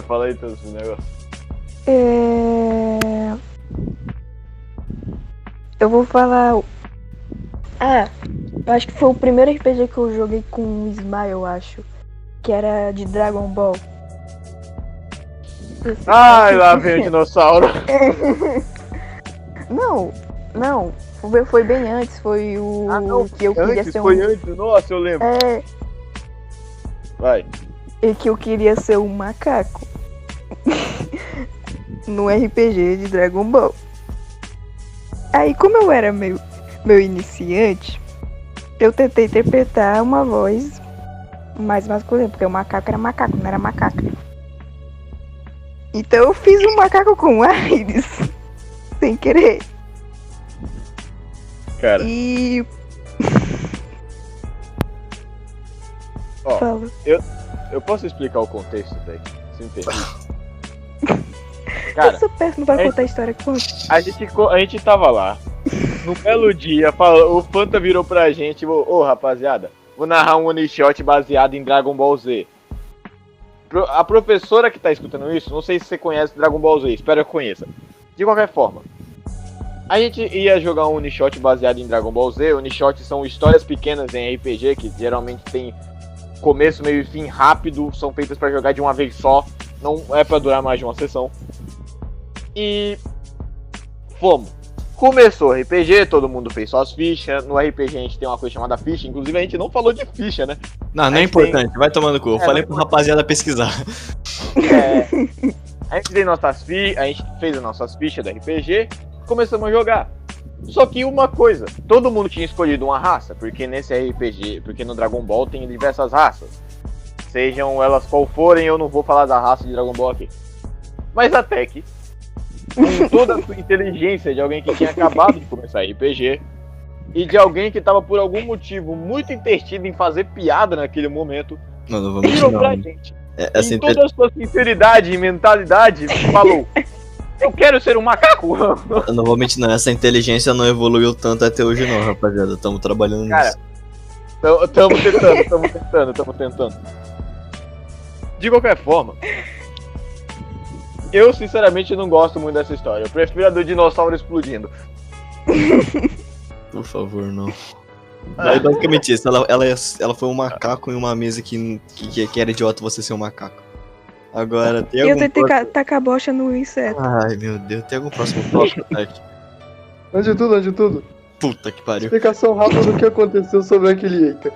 Fala aí todos os negócios. Eu vou falar. Eu acho que foi o primeiro RPG que eu joguei com o Smile, eu acho. Que era de Dragon Ball. Ai, lá vem o dinossauro. Não. Foi bem antes. Foi o que eu queria ser Foi antes, nossa, eu lembro. Vai. E que eu queria ser um macaco. No RPG de Dragon Ball. Aí, como eu era meu iniciante, eu tentei interpretar uma voz mais masculina, porque o macaco era macaco, não era macaca. Então eu fiz um macaco com Aires, sem querer. Cara. E... Ó, Fala. eu posso explicar o contexto, velho? Se me permite. Cara, eu sou péssimo pra contar a história com a gente tava lá. Num belo dia, o Fanta virou pra gente, ô rapaziada, vou narrar um one shot baseado em Dragon Ball Z. A professora que tá escutando isso, não sei se você conhece Dragon Ball Z, espero que conheça. De qualquer forma, a gente ia jogar um one shot baseado em Dragon Ball Z. One shot são histórias pequenas em RPG que geralmente tem começo, meio e fim rápido, são feitas pra jogar de uma vez só, não é pra durar mais de uma sessão. E fomos. Começou o RPG, todo mundo fez suas fichas. No RPG a gente tem uma coisa chamada ficha. Inclusive a gente não falou de ficha, né? Não é importante, vai tomando cu. Eu falei pro rapaziada pesquisar. A gente fez as nossas fichas da RPG, começamos a jogar. Só que uma coisa, todo mundo tinha escolhido uma raça, porque nesse RPG, porque no Dragon Ball tem diversas raças. Sejam elas qual forem, eu não vou falar da raça de Dragon Ball aqui. Mas até que, com toda a sua inteligência de alguém que tinha acabado de começar RPG, e de alguém que tava por algum motivo muito intertido em fazer piada naquele momento, Não vamos virou pra não. gente, Essa em toda a sua sinceridade e mentalidade, falou: eu quero ser um macaco. Eu não vou mentir, não. Essa inteligência não evoluiu tanto até hoje, não, rapaziada. Estamos trabalhando nisso. Cara, Estamos tentando. De qualquer forma, eu sinceramente não gosto muito dessa história. Eu prefiro a do dinossauro explodindo. Por favor, não. É basicamente isso. Ela foi um macaco em uma mesa que era idiota você ser um macaco. Agora, tem algum Eu tentei tacar a bocha no inseto. Ai, meu Deus. Tem algum próximo tópico, Tech? Antes de tudo, Puta que pariu. explicação rápida do que aconteceu sobre aquele Eita.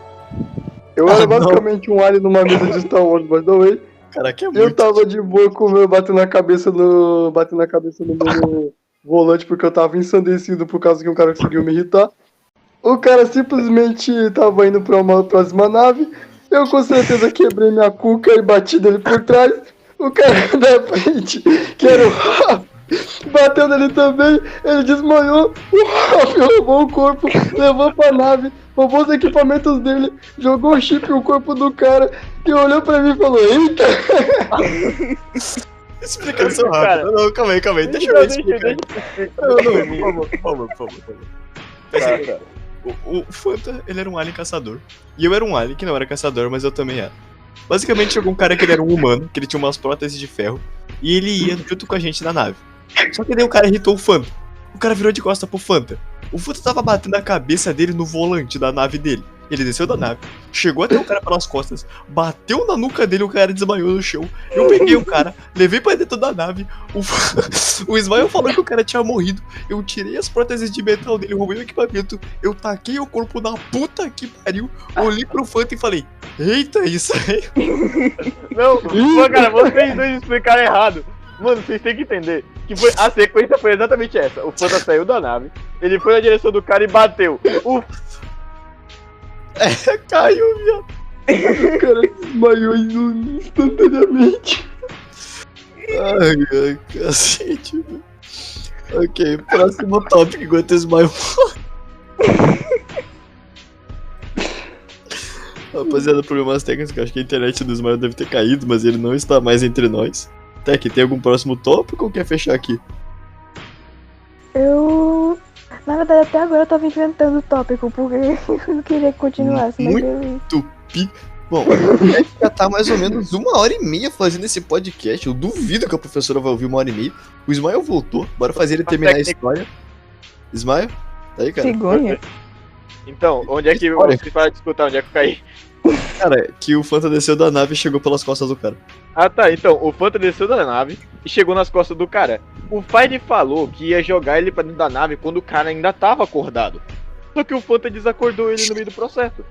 Eu era não. basicamente um alien numa mesa de Star Wars, by the way. Caraca, é Eu muito. tava de boa com o meu batendo na cabeça no meu volante porque eu tava ensandecido por causa que um cara conseguiu me irritar. O cara simplesmente tava indo pra uma próxima nave. Eu com certeza quebrei minha cuca e bati nele por trás. O cara da frente, que era o Ralph, bateu nele também. Ele desmaiou. O Ralph roubou o corpo, levou pra nave, roubou os equipamentos dele, jogou o chip no corpo do cara e olhou pra mim e falou: eita! Explicação Cara, rápida. Não, calma aí. Deixa eu explicar. Não, por favor. Tá. O Fanta, ele era um alien caçador. E eu era um alien que não era caçador, mas eu também era. Basicamente chegou um cara que ele era um humano, que ele tinha umas próteses de ferro, e ele ia junto com a gente na nave. Só que daí o cara irritou o Fanta. O cara virou de costa pro Fanta. O Fanta tava batendo a cabeça dele no volante da nave dele. Ele desceu da nave, chegou até o cara pelas costas, bateu na nuca dele, o cara desmaiou no chão. Eu peguei o cara, levei pra dentro da nave. O Ismael falou que o cara tinha morrido. Eu tirei as próteses de metal dele, roubei o equipamento. Eu taquei o corpo na puta que pariu. Olhei pro Fanta e falei: eita, isso aí. Não, pô, cara, vocês dois explicaram errado. Mano, vocês têm que entender que a sequência foi exatamente essa. O Fanta saiu da nave, ele foi na direção do cara e bateu. Caiu, viado. O cara desmaiou instantaneamente. Ai, cacete, velho. Ok, próximo tópico enquanto o Ismael. Rapaziada, problemas técnicos, acho que a internet do Ismael deve ter caído, mas ele não está mais entre nós. Tec, tem algum próximo tópico ou quer fechar aqui? Na verdade, até agora eu tava inventando o tópico, porque eu não queria que continuasse, mas eu... Bom, a gente já tá mais ou menos 1h30 fazendo esse podcast. Eu duvido que a professora vai ouvir 1h30. O Ismael voltou, bora fazer ele terminar a história. Ismael? Tá aí, cara? Cegonha. Então, onde é que você para de escutar? Onde é que eu caí? Cara, que o Fanta desceu da nave e chegou pelas costas do cara. Ah tá, então, o Fanta desceu da nave e chegou nas costas do cara. O Fire falou que ia jogar ele pra dentro da nave quando o cara ainda tava acordado. Só que o Fanta desacordou ele no meio do processo.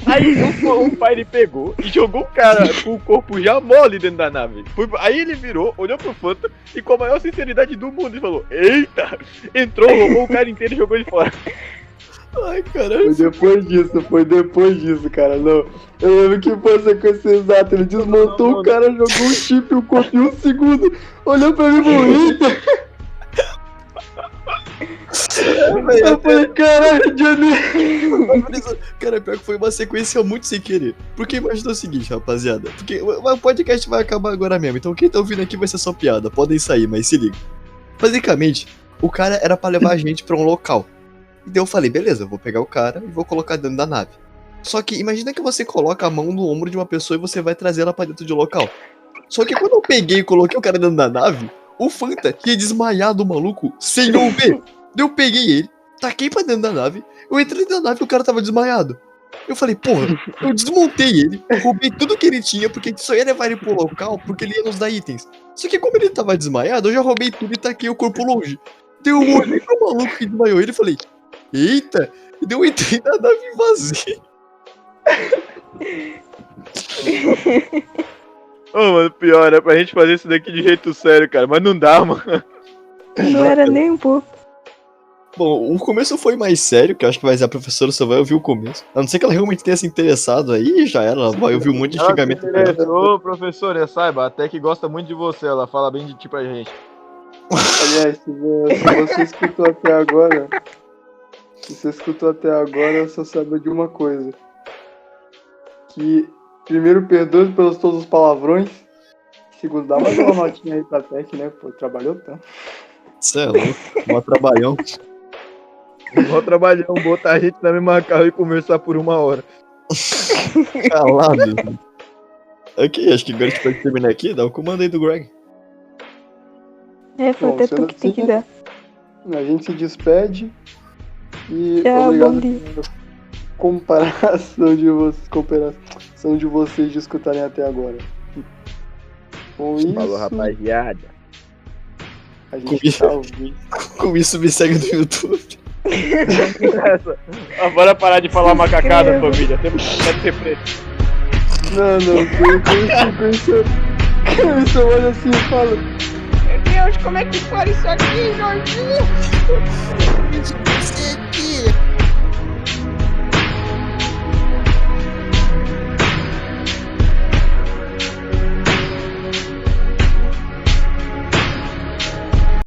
Aí o Fire pegou e jogou o cara com o corpo já mole dentro da nave. Aí ele virou, olhou pro Fanta e com a maior sinceridade do mundo ele falou: eita! Entrou, roubou o cara inteiro e jogou ele fora. Ai, caralho. Foi depois disso, cara. Não. Eu lembro que foi a sequência exata. Ele desmontou o cara, jogou um chip, o corpo em 1 segundo, olhou pra mim e falou: eita! Eu falei: caralho, Johnny! Cara, pior que foi uma sequência muito sem querer. Porque imagina o seguinte, rapaziada. Porque o podcast vai acabar agora mesmo. Então quem tá ouvindo aqui vai ser só piada. Podem sair, mas se liga. Basicamente, o cara era pra levar a gente pra um local. Então eu falei: beleza, eu vou pegar o cara e vou colocar dentro da nave. Só que imagina que você coloca a mão no ombro de uma pessoa e você vai trazer ela pra dentro de um local. Só que quando eu peguei e coloquei o cara dentro da nave, o Fanta tinha desmaiado o maluco sem eu ver. Eu peguei ele, taquei pra dentro da nave, eu entrei dentro da nave e o cara tava desmaiado. Eu falei: porra, eu desmontei ele, roubei tudo que ele tinha, porque só ia levar ele pro local porque ele ia nos dar itens. Só que como ele tava desmaiado, eu já roubei tudo e taquei o corpo longe. Então eu olhei pro maluco que desmaiou ele e falei: eita! E deu um entrei na nave vazia. Ô, mano, pior, é pra gente fazer isso daqui de jeito sério, cara. Mas não dá, mano. Não era nem um pouco. Bom, o começo foi mais sério, que eu acho que a professora só vai ouvir o começo. A não ser que ela realmente tenha se interessado aí, já era, ela vai ouvir um monte de xingamento. Ô, professora, saiba, até que gosta muito de você. Ela fala bem de ti pra gente. Aliás, se você escutou até agora, só saiba de uma coisa. Que, primeiro, perdoe pelos todos os palavrões. Segundo, dá mais uma notinha aí pra Tech, né? Pô, trabalhou tanto. Cê é louco, mó trabalhão. Vou trabalhar, botar a gente na mesma carro e conversar por 1 hora. Calado. Ok, acho que agora a gente pode terminar aqui, dá o comando aí do Greg. Foi Bom, até sendo tu que tem que assim, dar. A gente se despede. E Tchau, obrigado bom dia. pela cooperação de vocês de escutarem até agora. Com isso, Falou, rapaziada. a gente tá ouvindo. Com isso, me segue no YouTube. Bora parar de falar macacada, família. Temos que ser preto. Não, com isso eu olho assim e falo. Meu Deus, como é que foi isso aqui, Jorginho?